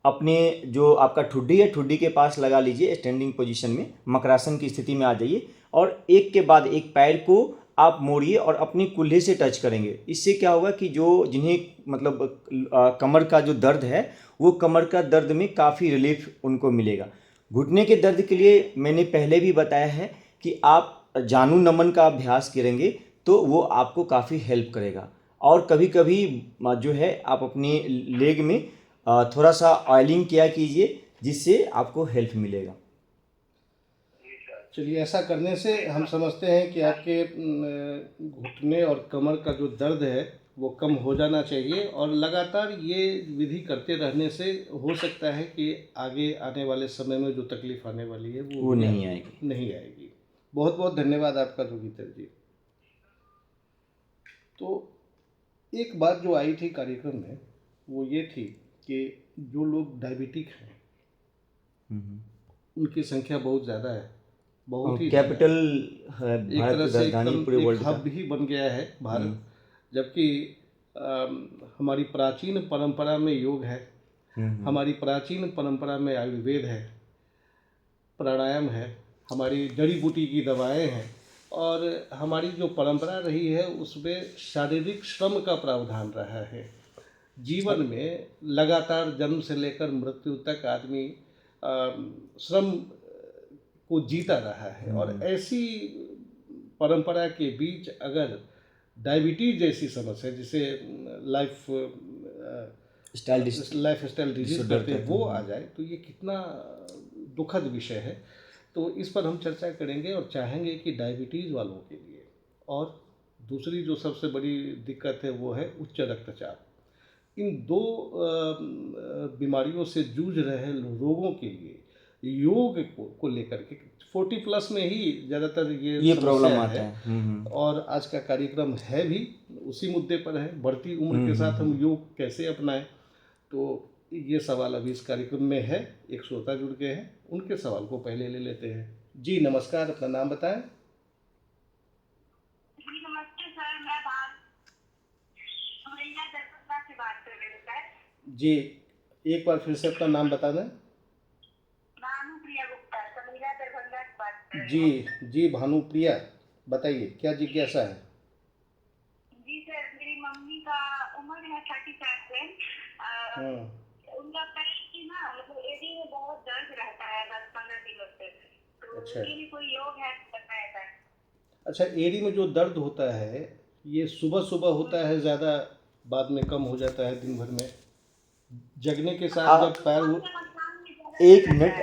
अपने जो आपका ठुड्डी है, ठुड्डी के पास लगा लीजिए, स्टैंडिंग पोजीशन में मकरासन की स्थिति में आ जाइए, और एक के बाद एक पैर को आप मोड़िए और अपनी कुल्हे से टच करेंगे। इससे क्या होगा कि जो जिन्हें मतलब कमर का जो दर्द है, वो कमर का दर्द में काफ़ी रिलीफ उनको मिलेगा। घुटने के दर्द के लिए मैंने पहले भी बताया है कि आप जानु नमन का अभ्यास करेंगे तो वो आपको काफ़ी हेल्प करेगा। और कभी कभी जो है आप अपने लेग में थोड़ा सा ऑयलिंग किया कीजिए, जिससे आपको हेल्प मिलेगा। चलिए, ऐसा करने से हम समझते हैं कि आपके घुटने और कमर का जो दर्द है वो कम हो जाना चाहिए, और लगातार ये विधि करते रहने से हो सकता है कि आगे आने वाले समय में जो तकलीफ आने वाली है वो नहीं आएगी। बहुत बहुत धन्यवाद आपका जोगिंदर जी। तो एक बात जो आई थी कार्यक्रम में वो ये थी कि जो लोग डायबिटिक हैं उनकी संख्या बहुत ज़्यादा है, बहुत ही कैपिटल है, एक तरह से राजधानी पूरे वर्ल्ड का हब ही बन गया है भारत। जबकि हमारी प्राचीन परंपरा में योग है, हमारी प्राचीन परंपरा में आयुर्वेद है, प्राणायाम है, हमारी जड़ी बूटी की दवाएं हैं, और हमारी जो परंपरा रही है उसमें शारीरिक श्रम का प्रावधान रहा है। जीवन में लगातार जन्म से लेकर मृत्यु तक आदमी श्रम को जीता रहा है, और ऐसी परंपरा के बीच अगर डायबिटीज जैसी समस्या, जिसे लाइफ स्टाइल डिजीज करते हैं, वो आ जाए तो ये कितना दुखद विषय है। तो इस पर हम चर्चा करेंगे और चाहेंगे कि डायबिटीज़ वालों के लिए, और दूसरी जो सबसे बड़ी दिक्कत है वो है उच्च रक्तचाप, इन दो बीमारियों से जूझ रहे लोगों के लिए योग को लेकर के 40+ में ही ज़्यादातर ये प्रॉब्लम आता है। और आज का कार्यक्रम है भी उसी मुद्दे पर है, बढ़ती उम्र के साथ हम योग कैसे अपनाएं। तो ये सवाल अभी इस कार्यक्रम में है, एक श्रोता जुड़ गए हैं, उनके सवाल को पहले ले लेते हैं। जी नमस्कार, अपना नाम बताएं। जी नमस्ते सर, मैं सुमैया दरभंगा से बात कर रही हूँ सर। जी एक बार फिर से अपना नाम बता दें। भानुप्रिया गुप्ता, सुमैया दरभंगा से बात कर रही जी हूँ। जी भानुप्रिया, बताइए क्या जिज्ञासा है। जी सर, मेरी मम्मी का उम्र है 37। उनका पैर की ना मतलब एड़ी में बहुत दर्द रहता है 10-15 दिनों से, तो अच्छा। उसके लिए कोई योग है बताया सर। अच्छा, एड़ी में जो दर्द होता है ये सुबह सुबह होता है ज़्यादा, बाद में कम हो जाता है दिन भर में, जगने के साथ जब पैर एक मिनट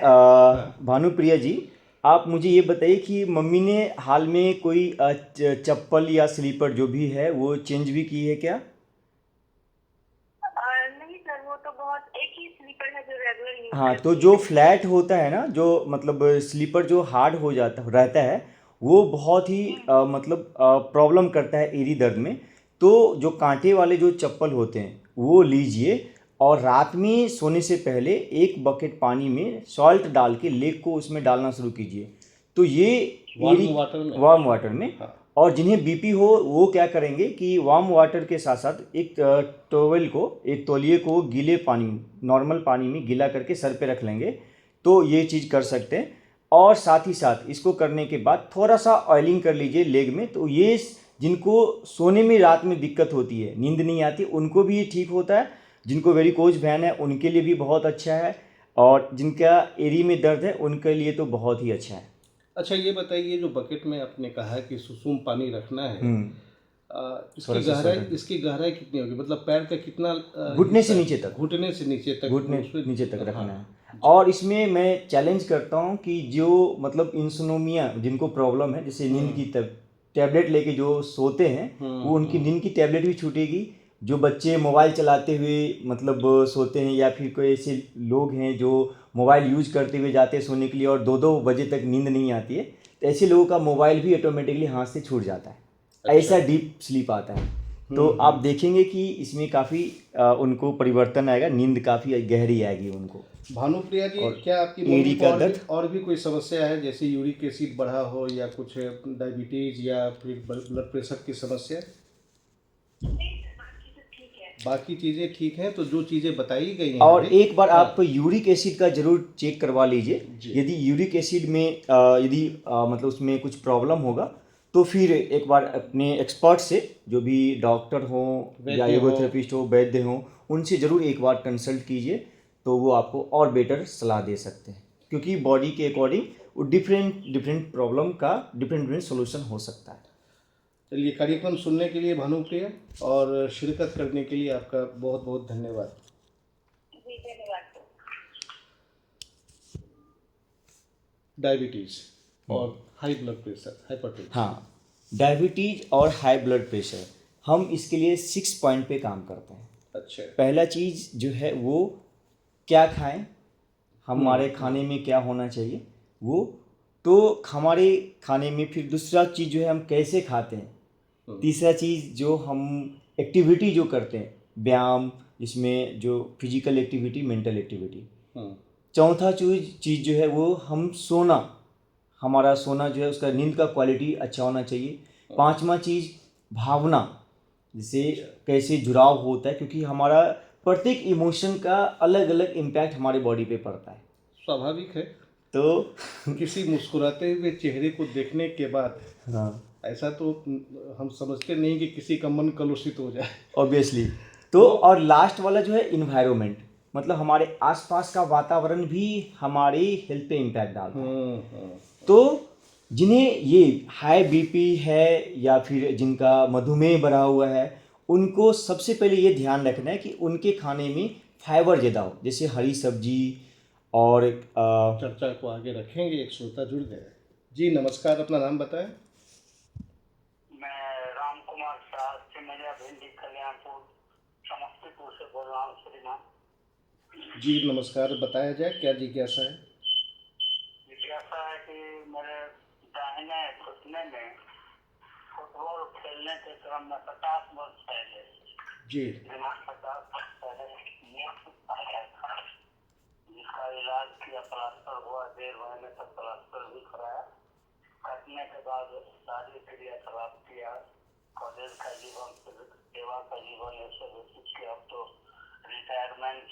भानुप्रिया जी, आप मुझे ये बताइए कि मम्मी ने हाल में कोई चप्पल या स्लीपर जो भी है वो चेंज भी की है क्या? नहीं सर, वो तो बहुत एक ही स्लीपर है जो रेगुलर यूज हाँ, करती तो है। जो फ्लैट होता है ना, जो मतलब स्लीपर जो हार्ड हो जाता रहता है, वो बहुत ही मतलब प्रॉब्लम करता है एड़ी दर्द में। तो जो कांटे वाले जो चप्पल होते हैं वो लीजिए, और रात में सोने से पहले एक बकेट पानी में सॉल्ट डाल के लेग को उसमें डालना शुरू कीजिए। तो ये वार्म वाटर में। वार्म वाटर में। हाँ। और जिन्हें बीपी हो वो क्या करेंगे कि वार्म वाटर के साथ साथ एक टॉवेल को, एक तौलिए को गीले पानी, नॉर्मल पानी में गीला करके सर पे रख लेंगे, तो ये चीज़ कर सकते हैं। और साथ ही साथ इसको करने के बाद थोड़ा सा ऑयलिंग कर लीजिए लेग में, तो ये जिनको सोने में रात में दिक्कत होती है, नींद नहीं आती, उनको भी ये ठीक होता है। जिनको वेरिकोज वैन है उनके लिए भी बहुत अच्छा है, और जिनका एड़ी में दर्द है उनके लिए तो बहुत ही अच्छा है। अच्छा ये बताइए, जो बकेट में आपने कहा है कि सुसुम पानी रखना है, थोड़ा सा इसकी गहराई कितनी होगी, मतलब पैर का कितना घुटने से हिस्सा- नीचे तक, घुटने से नीचे तक, घुटने उसमें- नीचे तक रखना हाँ। है। और इसमें मैं चैलेंज करता हूँ कि जो मतलब इंसोम्निया जिनको प्रॉब्लम है, जैसे नींद की टैबलेट लेके जो सोते हैं, वो उनकी नींद की टैबलेट भी छूटेगी। जो बच्चे मोबाइल चलाते हुए मतलब सोते हैं, या फिर कोई ऐसे लोग हैं जो मोबाइल यूज करते हुए जाते हैं सोने के लिए और 2-2 बजे तक नींद नहीं आती है, तो ऐसे लोगों का मोबाइल भी ऑटोमेटिकली हाथ से छूट जाता है। ऐसा डीप स्लीप आता है। तो आप देखेंगे कि इसमें काफ़ी उनको परिवर्तन आएगा, नींद काफ़ी गहरी आएगी उनको। भानुप्रिया जी, क्या आपकी एड़ी मम्मी को का दर्द? और भी कोई समस्या है, जैसे यूरिक एसिड बढ़ा हो या कुछ डायबिटीज या फिर ब्लड प्रेशर की समस्या? नहीं सर, बाकी सब ठीक है। बाकी चीज़ें ठीक हैं, तो जो चीज़ें बताई गई हैं और अभी- एक बार आप यूरिक एसिड का जरूर चेक करवा लीजिए। जी। यदि यूरिक एसिड में यदि मतलब उसमें कुछ प्रॉब्लम होगा, तो फिर एक बार अपने एक्सपर्ट से, जो भी डॉक्टर हो या वैद्य हो। योगोथेरेपिस्ट हो, वैद्य हो, उनसे ज़रूर एक बार कंसल्ट कीजिए, तो वो आपको और बेटर सलाह दे सकते हैं। क्योंकि बॉडी के अकॉर्डिंग वो डिफरेंट प्रॉब्लम का डिफरेंट सोल्यूशन हो सकता है। चलिए, कार्यक्रम सुनने के लिए भानुप्रिया और शिरकत करने के लिए आपका बहुत बहुत धन्यवाद। जी धन्यवाद। डायबिटीज़ और हाई ब्लड प्रेशर, हाइपरटेंशन। हाँ, डायबिटीज और हाई ब्लड प्रेशर, हम इसके लिए 6 पॉइंट पे काम करते हैं। अच्छा। पहला चीज़ जो है वो क्या खाएं, हमारे खाने में क्या होना चाहिए वो, तो हमारे खाने में फिर दूसरा चीज़ जो है हम कैसे खाते हैं, तीसरा चीज़ जो हम एक्टिविटी जो करते हैं, व्यायाम, जिसमें जो फिजिकल एक्टिविटी, मेंटल एक्टिविटी, चौथा चीज़ जो है वो हम सोना, हमारा सोना जो है उसका नींद का क्वालिटी अच्छा होना चाहिए। पांचवा चीज़ भावना, जैसे कैसे जुड़ाव होता है, क्योंकि हमारा प्रत्येक इमोशन का अलग अलग इम्पैक्ट हमारे बॉडी पे पड़ता है। स्वाभाविक है। तो किसी मुस्कुराते हुए चेहरे को देखने के बाद हाँ, ऐसा तो हम समझते नहीं कि किसी का मन कलुषित हो जाए। ऑब्वियसली। तो और लास्ट वाला जो है इन्वायरमेंट, मतलब हमारे आसपास का वातावरण भी हमारी हेल्थ पे इम्पैक्ट डालता है। तो जिन्हें ये हाई बीपी है या फिर जिनका मधुमेह बढ़ा हुआ है, उनको सबसे पहले ये ध्यान रखना है कि उनके खाने में फाइबर ज़्यादा हो, जैसे हरी सब्जी। और चर्चा को आगे रखेंगे, एक श्रोता जुड़ गए। जी नमस्कार, अपना नाम बताएं। मैं राम कुमार शाह, सिमरिया भिंडी, कल्याणपुर, समस्तीपुर से बोल रहा हूँ श्रीमान। जी नमस्कार, बताया जाए क्या जिज्ञासा है। जिज्ञासा है कि मेरे दाहिने घुटने में फुटबॉल खेलने के क्रम में 50 वर्ष पहले, जी 50 वर्ष पहले मोच आया था, का इलाज किया, प्लास्टर हुआ, 1.5 महीने तक प्लास्टर भी कराया। कटने के बाद शादी क्रिया खराब किया, कॉलेज का जीवन, सेवा का जीवन, ऐसे व्यतीत किया। अब तो रिटायरमेंट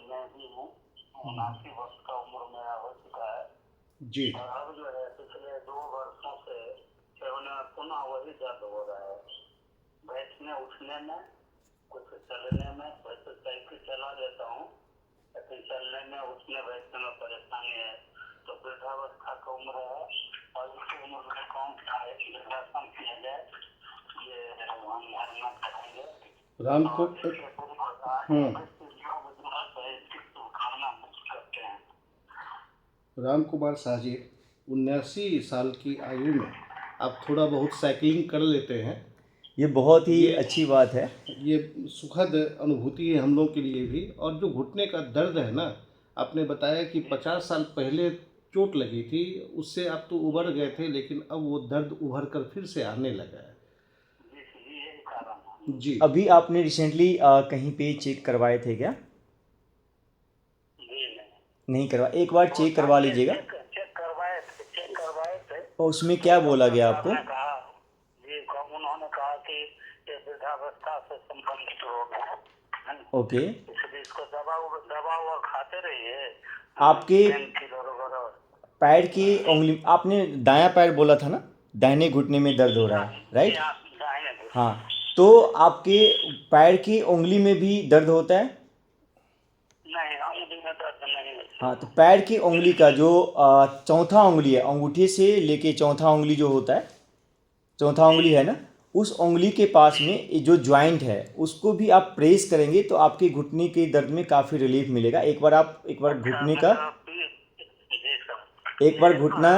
में भी हूँ, 79 वर्ष का उम्र मेरा हो चुका है जी। और अब जो है पिछले 2 वर्षों से ठेवने में पुनः वही दर्द हो रहा है, बैठने उठने में, कुछ चलने में। वैसे साइकिल चला लेता हूँ लेकिन चलने में, उठने बैठने में परेशानी है। तो वृद्धावस्था का उम्र है और इस उम्र में कौन सा वृद्धाश्रम किया जाए, ये हम धारणा करेंगे। राम को शुभकामना करते हैं। राम कुमार शाह जी, 79 साल की आयु में आप थोड़ा बहुत साइकिलिंग कर लेते हैं, ये बहुत ही अच्छी बात है। ये सुखद अनुभूति है हम लोग के लिए भी। और जो घुटने का दर्द है ना, आपने बताया कि 50 साल पहले चोट लगी थी, उससे आप तो उबर गए थे, लेकिन अब वो दर्द उभर कर फिर से आने लगा है। जी। अभी आपने रिसेंटली कहीं पे चेक करवाए थे क्या? नहीं करवा, एक बार चेक करवा लीजिएगा। चेक करवाए थे। और उसमें क्या बोला गया आपको? उन्होंने कहा कि ये वृद्धावस्था से संबंधित रोग है, ओके। इसलिए इसको दवा खाते रहिए। आपके पैर की उंगली, आपने दायां पैर बोला था ना, दाहिने घुटने में दर्द हो रहा है, राइट? हाँ, तो आपके पैर की उंगली में भी दर्द होता है? नहीं, उंगली में दर्द नहीं है। हाँ, तो पैर की उंगली का जो चौथा उंगली है, अंगूठे से लेके चौथा उंगली जो होता है, चौथा उंगली है ना, उस उंगली के पास में जो ज्वाइंट है उसको भी आप प्रेस करेंगे तो आपके घुटने के दर्द में काफ़ी रिलीफ मिलेगा। एक बार घुटने का, एक बार घुटना,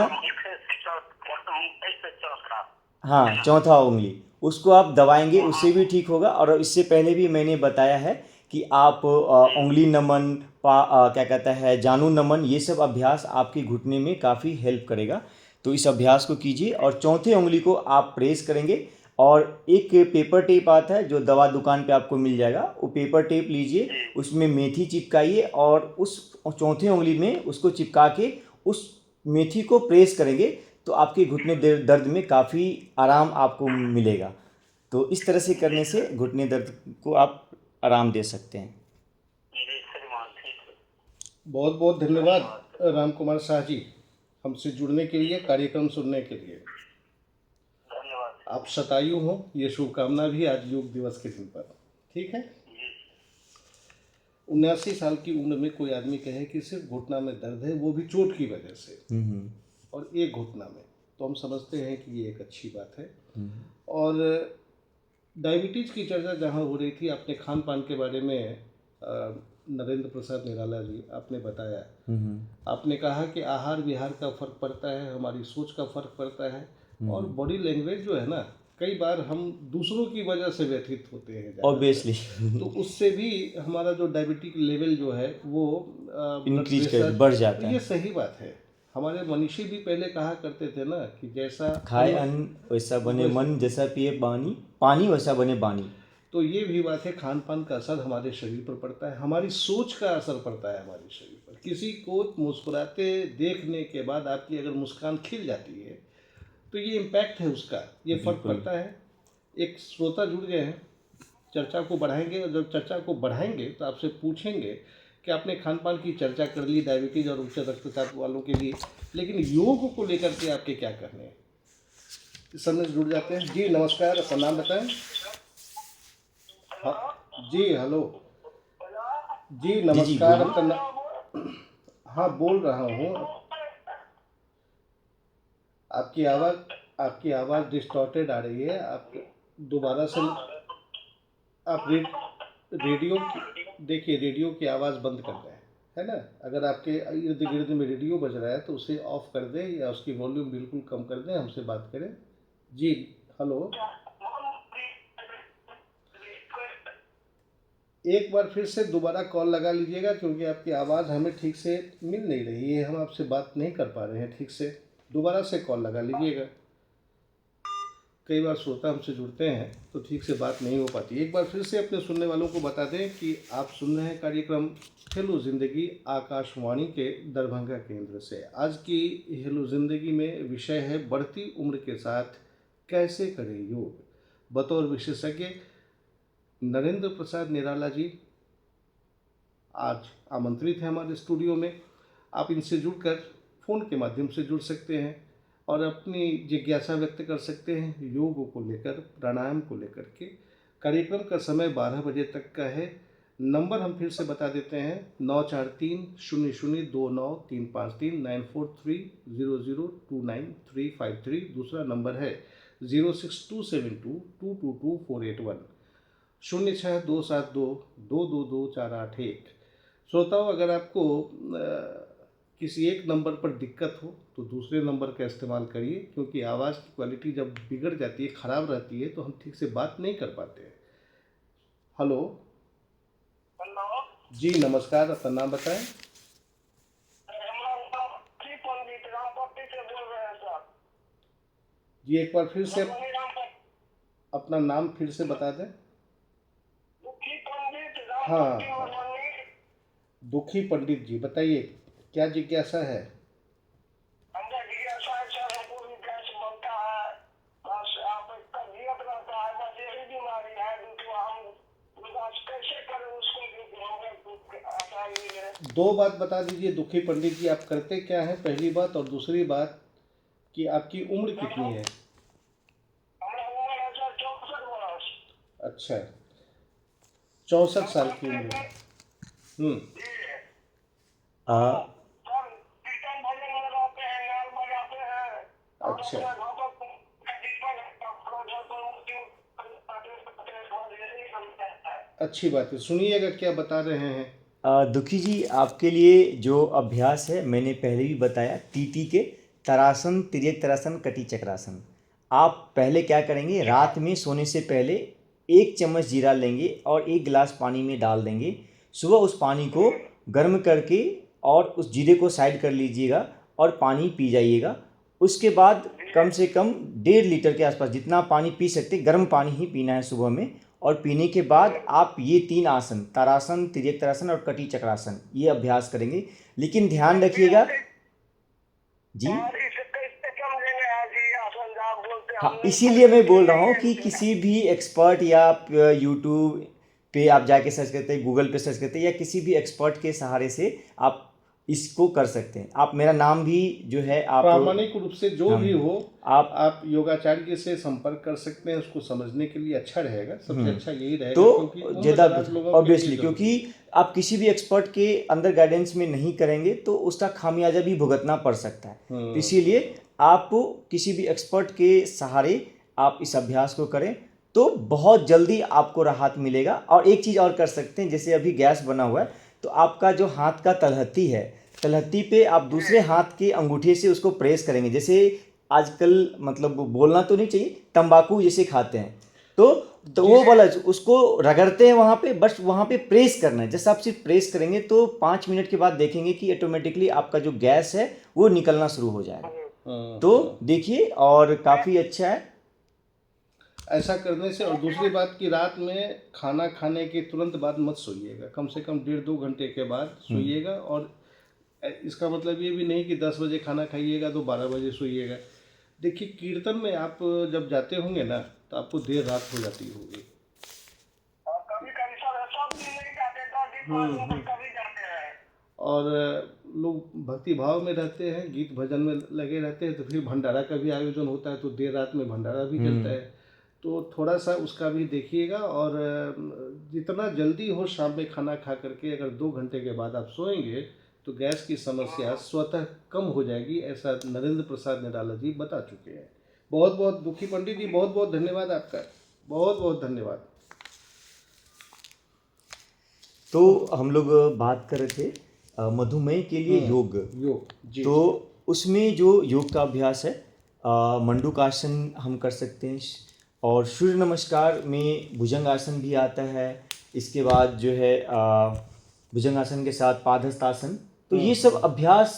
हाँ, चौथा उंगली, उसको आप दबाएंगे, उससे भी ठीक होगा। और इससे पहले भी मैंने बताया है कि आप उंगली नमन, क्या कहता है, जानु नमन, ये सब अभ्यास आपके घुटने में काफ़ी हेल्प करेगा। तो इस अभ्यास को कीजिए और चौथे उंगली को आप प्रेस करेंगे। और एक पेपर टेप आता है जो दवा दुकान पे आपको मिल जाएगा, वो पेपर टेप लीजिए, उसमें मेथी चिपकाइए और उस चौथे उंगली में उसको चिपका के उस मेथी को प्रेस करेंगे तो आपके घुटने दर्द में काफ़ी आराम आपको मिलेगा। तो इस तरह से करने से घुटने दर्द को आप आराम दे सकते हैं। बहुत बहुत धन्यवाद राम कुमार शाह जी, हमसे जुड़ने के लिए, कार्यक्रम सुनने के लिए। आप शतायु हो, ये शुभकामना भी आज योग दिवस के दिन पर। ठीक है। 79 साल की उम्र में कोई आदमी कहे कि सिर्फ घुटना में दर्द है, वो भी चोट की वजह से, और एक घुटना में, तो हम समझते हैं कि ये एक अच्छी बात है। और डायबिटीज़ की चर्चा जहाँ हो रही थी, आपने खान पान के बारे में नरेंद्र प्रसाद निराला जी आपने बताया, आपने कहा कि आहार विहार का फर्क पड़ता है, हमारी सोच का फर्क पड़ता है, और बॉडी लैंग्वेज जो है ना, कई बार हम दूसरों की वजह से व्यथित होते हैं ऑब्वियसली, तो उससे भी हमारा जो डायबिटिक लेवल जो है वो इंक्रीज बढ़ जाता है। ये सही बात है। हमारे मनीषी भी पहले कहा करते थे ना कि जैसा खाए अन्न वैसा बने मन, जैसा पिए पानी वैसा बने बानी। तो ये भी बात है, खान पान का असर हमारे शरीर पर पड़ता है, हमारी सोच का असर पड़ता है हमारे शरीर पर। किसी को मुस्कुराते देखने के बाद आपकी अगर मुस्कान खिल जाती है तो ये इम्पैक्ट है उसका, ये फर्क पड़ता है। एक श्रोता जुड़ गए हैं, चर्चा को बढ़ाएंगे, और जब चर्चा को बढ़ाएंगे तो आपसे पूछेंगे कि आपने खान पान की चर्चा कर ली डायबिटीज़ और उच्च रक्तचाप वालों के लिए, लेकिन योग को लेकर के आपके क्या करने हैं, इस समय जुड़ जाते हैं। जी नमस्कार, अपना नाम बताएं। हाँ जी, हेलो जी, नमस्कार, अपना, हाँ बोल रहा हूँ। आपकी आवाज़ डिस्टॉर्टेड आ रही है, आप दोबारा से, आप रेडियो देखिए, रेडियो की आवाज़ बंद कर दें, है ना। अगर आपके इर्द गिर्द में रेडियो बज रहा है तो उसे ऑफ कर दें या उसकी वॉल्यूम बिल्कुल कम कर दें, हमसे बात करें। जी हेलो, एक बार फिर से दोबारा कॉल लगा लीजिएगा, क्योंकि आपकी आवाज़ हमें ठीक से मिल नहीं रही है, हम आपसे बात नहीं कर पा रहे हैं ठीक से। दोबारा से कॉल लगा लीजिएगा। कई बार श्रोता हमसे जुड़ते हैं तो ठीक से बात नहीं हो पाती। एक बार फिर से अपने सुनने वालों को बता दें कि आप सुन रहे हैं कार्यक्रम हेलो ज़िंदगी आकाशवाणी के दरभंगा केंद्र से। आज की हेलो ज़िंदगी में विषय है बढ़ती उम्र के साथ कैसे करें योग। बतौर विशेषज्ञ नरेंद्र प्रसाद निराला जी आज आमंत्रित हैं हमारे स्टूडियो में। आप इनसे जुड़कर फ़ोन के माध्यम से जुड़ सकते हैं और अपनी जिज्ञासा व्यक्त कर सकते हैं योग को लेकर, प्राणायाम को लेकर के। कार्यक्रम का समय 12 बजे तक का है। नंबर हम फिर से बता देते हैं 9430029353 9430029353। दूसरा नंबर है 06272222481 06272222481। श्रोताओं, अगर आपको किसी एक नंबर पर दिक्कत हो तो दूसरे नंबर का इस्तेमाल करिए, क्योंकि आवाज़ की क्वालिटी जब बिगड़ जाती है, ख़राब रहती है, तो हम ठीक से बात नहीं कर पाते हैं। हेलो हेलो जी, नमस्कार। अपना नाम बताएं। पंडित रामपट्टी से बोल रहे हैं सर। जी, एक बार फिर से रामपट्टी अपना नाम फिर से बता दें। दुखी पंडित हाँ, रामपट्टी। दुखी पंडित जी, बताइए क्या जिज्ञासा है। अंदर जिज्ञासा है सर, हमको भी गैस बनता है, बस आप तबीयत रहता है, बस यही बीमारी है। दूसरा हम बस कैसे करें उसको भी हमें आसान मिले। दो बात बता दीजिए दुखी पंडित जी, आप करते क्या हैं, पहली बात, और दूसरी बात कि आपकी उम्र कितनी है। हमारा उम्र है सर 64 वर्ष। अच्छा, 64 साल की उम्र है। जी आ, सर, कीर्तन भजन में रहते हैं, नाल बजाते हैं। अच्छा। अच्छी बात है, सुनिएगा क्या बता रहे हैं। दुखी जी, आपके लिए जो अभ्यास है मैंने पहले भी बताया, टीटी के तरासन, तिर्यक तरासन, कटी चक्रासन। आप पहले क्या करेंगे, रात में सोने से पहले 1 चम्मच जीरा लेंगे और 1 गिलास पानी में डाल देंगे। सुबह उस पानी को गर्म करके और उस जीरे को साइड कर लीजिएगा और पानी पी जाइएगा। उसके बाद कम से कम 1.5 लीटर के आसपास जितना पानी पी सकते, गर्म पानी ही पीना है सुबह में। और पीने के बाद आप ये 3 आसन, तारासन, तिर्यक तारासन और कटी चक्रासन, ये अभ्यास करेंगे। लेकिन ध्यान रखिएगा जी। हाँ, इसीलिए मैं बोल रहा हूँ कि किसी भी एक्सपर्ट या यूट्यूब पे आप जाके सर्च करते हैं, गूगल पे सर्च करते हैं, या किसी भी एक्सपर्ट के सहारे से आप इसको कर सकते हैं। आप मेरा नाम भी जो है आप प्रामाणिक रूप से जो भी हो आप योगाचार्य से संपर्क कर सकते हैं। उसको समझने के लिए अच्छा रहेगा, सबसे अच्छा यही रहेगा। तो क्योंकि ज़्यादा लोगों ऑब्वियसली, क्योंकि आप किसी भी एक्सपर्ट के अंदर गाइडेंस में नहीं करेंगे तो उसका खामियाजा भी भुगतना पड़ सकता है। तो इसीलिए आप किसी भी एक्सपर्ट के सहारे आप इस अभ्यास को करें तो बहुत जल्दी आपको राहत मिलेगा। और एक चीज़ और कर सकते हैं, जैसे अभी गैस बना हुआ है तो आपका जो हाथ का तलहत्ती है, तलहत्ती पे आप दूसरे हाथ के अंगूठे से उसको प्रेस करेंगे। जैसे आजकल मतलब बोलना तो नहीं चाहिए, तंबाकू जैसे खाते हैं तो वो वाला उसको रगड़ते हैं वहाँ पे, बस वहाँ पे प्रेस करना है। जैसे आप सिर्फ प्रेस करेंगे तो 5 मिनट के बाद देखेंगे कि ऑटोमेटिकली आपका जो गैस है वो निकलना शुरू हो जाएगा। तो देखिए, और काफ़ी अच्छा है ऐसा करने से। और दूसरी बात कि रात में खाना खाने के तुरंत बाद मत सोइएगा, कम से कम 1.5-2 घंटे के बाद सोइएगा। और इसका मतलब ये भी नहीं कि 10 बजे खाना खाइएगा तो 12 बजे सोइएगा। देखिए, कीर्तन में आप जब जाते होंगे ना तो आपको देर रात हो जाती होगी। और लोग भक्ति भाव में रहते हैं, गीत भजन में लगे रहते हैं, तो फिर भंडारा का भी आयोजन होता है तो देर रात में भंडारा भी चलता है। तो थोड़ा सा उसका भी देखिएगा। और जितना जल्दी हो शाम में खाना खा करके अगर 2 घंटे के बाद आप सोएंगे तो गैस की समस्या स्वतः कम हो जाएगी, ऐसा नरेंद्र प्रसाद निराला जी बता चुके हैं। बहुत बहुत दुखी पंडित जी, बहुत बहुत धन्यवाद आपका, बहुत बहुत धन्यवाद। तो हम लोग बात कर रहे थे मधुमेह के लिए योग जी। तो उसमें जो योग का अभ्यास है, मंडूकासन हम कर सकते हैं, और सूर्य नमस्कार में भुजंगासन भी आता है। इसके बाद जो है भुजंगासन के साथ पादहस्तासन। तो ये सब अभ्यास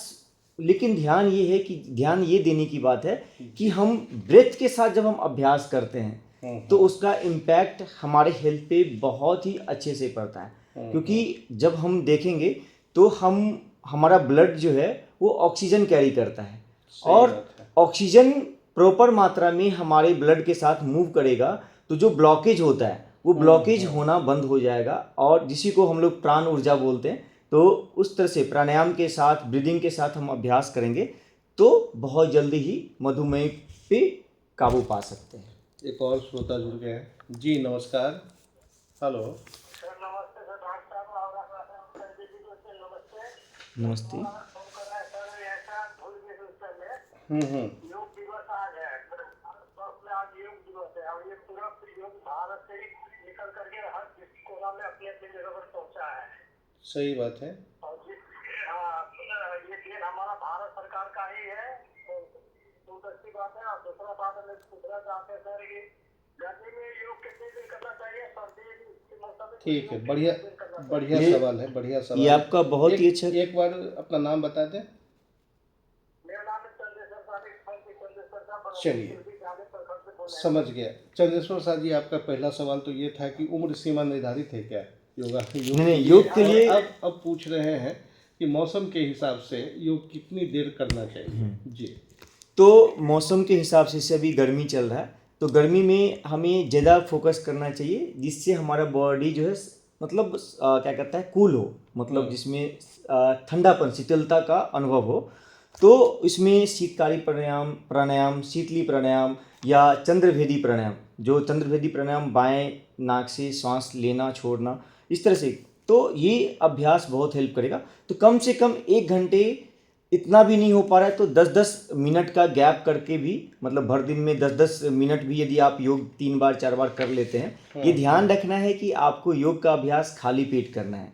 लेकिन ध्यान ये है कि ध्यान ये देने की बात है कि हम ब्रेथ के साथ जब हम अभ्यास करते हैं तो उसका इम्पैक्ट हमारे हेल्थ पे बहुत ही अच्छे से पड़ता है, क्योंकि जब हम देखेंगे तो हमारा ब्लड जो है वो ऑक्सीजन कैरी करता है, और ऑक्सीजन प्रॉपर मात्रा में हमारे ब्लड के साथ मूव करेगा तो जो ब्लॉकेज होता है वो ब्लॉकेज होना बंद हो जाएगा, और जिसी को हम लोग प्राण ऊर्जा बोलते हैं। तो उस तरह से प्राणायाम के साथ, ब्रीदिंग के साथ हम अभ्यास करेंगे तो बहुत जल्दी ही मधुमेह पे काबू पा सकते हैं। एक और श्रोता जुड़ गए हैं जी, नमस्कार। हेलो सर नमस्ते सर, डॉक्टर साहब संजय जी को नमस्ते। नमस्ते। फोन कर रहा है सर, ऐसा भूल गए उस समय योग दिवस आज है, में आज योग दिवस है, और ये पूरा योग भारत से ही निकल करके हर कोना में अपनी अपनी जगह पर पहुंचा है। सही बात है। और ये दिन हमारा भारत सरकार का ही है, तो अच्छी बात है। और दूसरा बात मैं पूछना चाहते हैं सर, ये गर्मी में योग कितने दिन करना चाहिए, सर्दी के मौसम में? ठीक है, बढ़िया बढ़िया सवाल है, बढ़िया सवाल। ये आपका बहुत ही अच्छा। एक बार अपना नाम बता दें। मेरा नाम है चंद्रेश्वर साहब। चलिए, समझ गया। चंद्रेश्वर साहब जी, आपका पहला सवाल तो ये था कि उम्र सीमा निर्धारित है क्या योगा? नहीं, योग के लिए अब पूछ रहे हैं कि मौसम के हिसाब से योग कितनी देर करना चाहिए जी। तो मौसम के हिसाब से अभी गर्मी चल रहा है, तो गर्मी में हमें ज़्यादा फोकस करना चाहिए जिससे हमारा बॉडी जो है मतलब क्या कहता है, कूल हो, मतलब जिसमें ठंडापन, शीतलता का अनुभव हो। तो इसमें शीतकारी प्राणायाम, शीतली प्राणायाम या चंद्रभेदी प्राणायाम, जो चंद्रभेदी प्राणायाम बाएं नाक से सांस लेना छोड़ना, इस तरह से, तो ये अभ्यास बहुत हेल्प करेगा। तो कम से कम 1 घंटे, इतना भी नहीं हो पा रहा है तो 10-10 मिनट का गैप करके भी, मतलब भर दिन में 10-10 मिनट भी यदि आप योग 3 बार 4 बार कर लेते हैं। ये ध्यान रखना है कि आपको योग का अभ्यास खाली पेट करना है,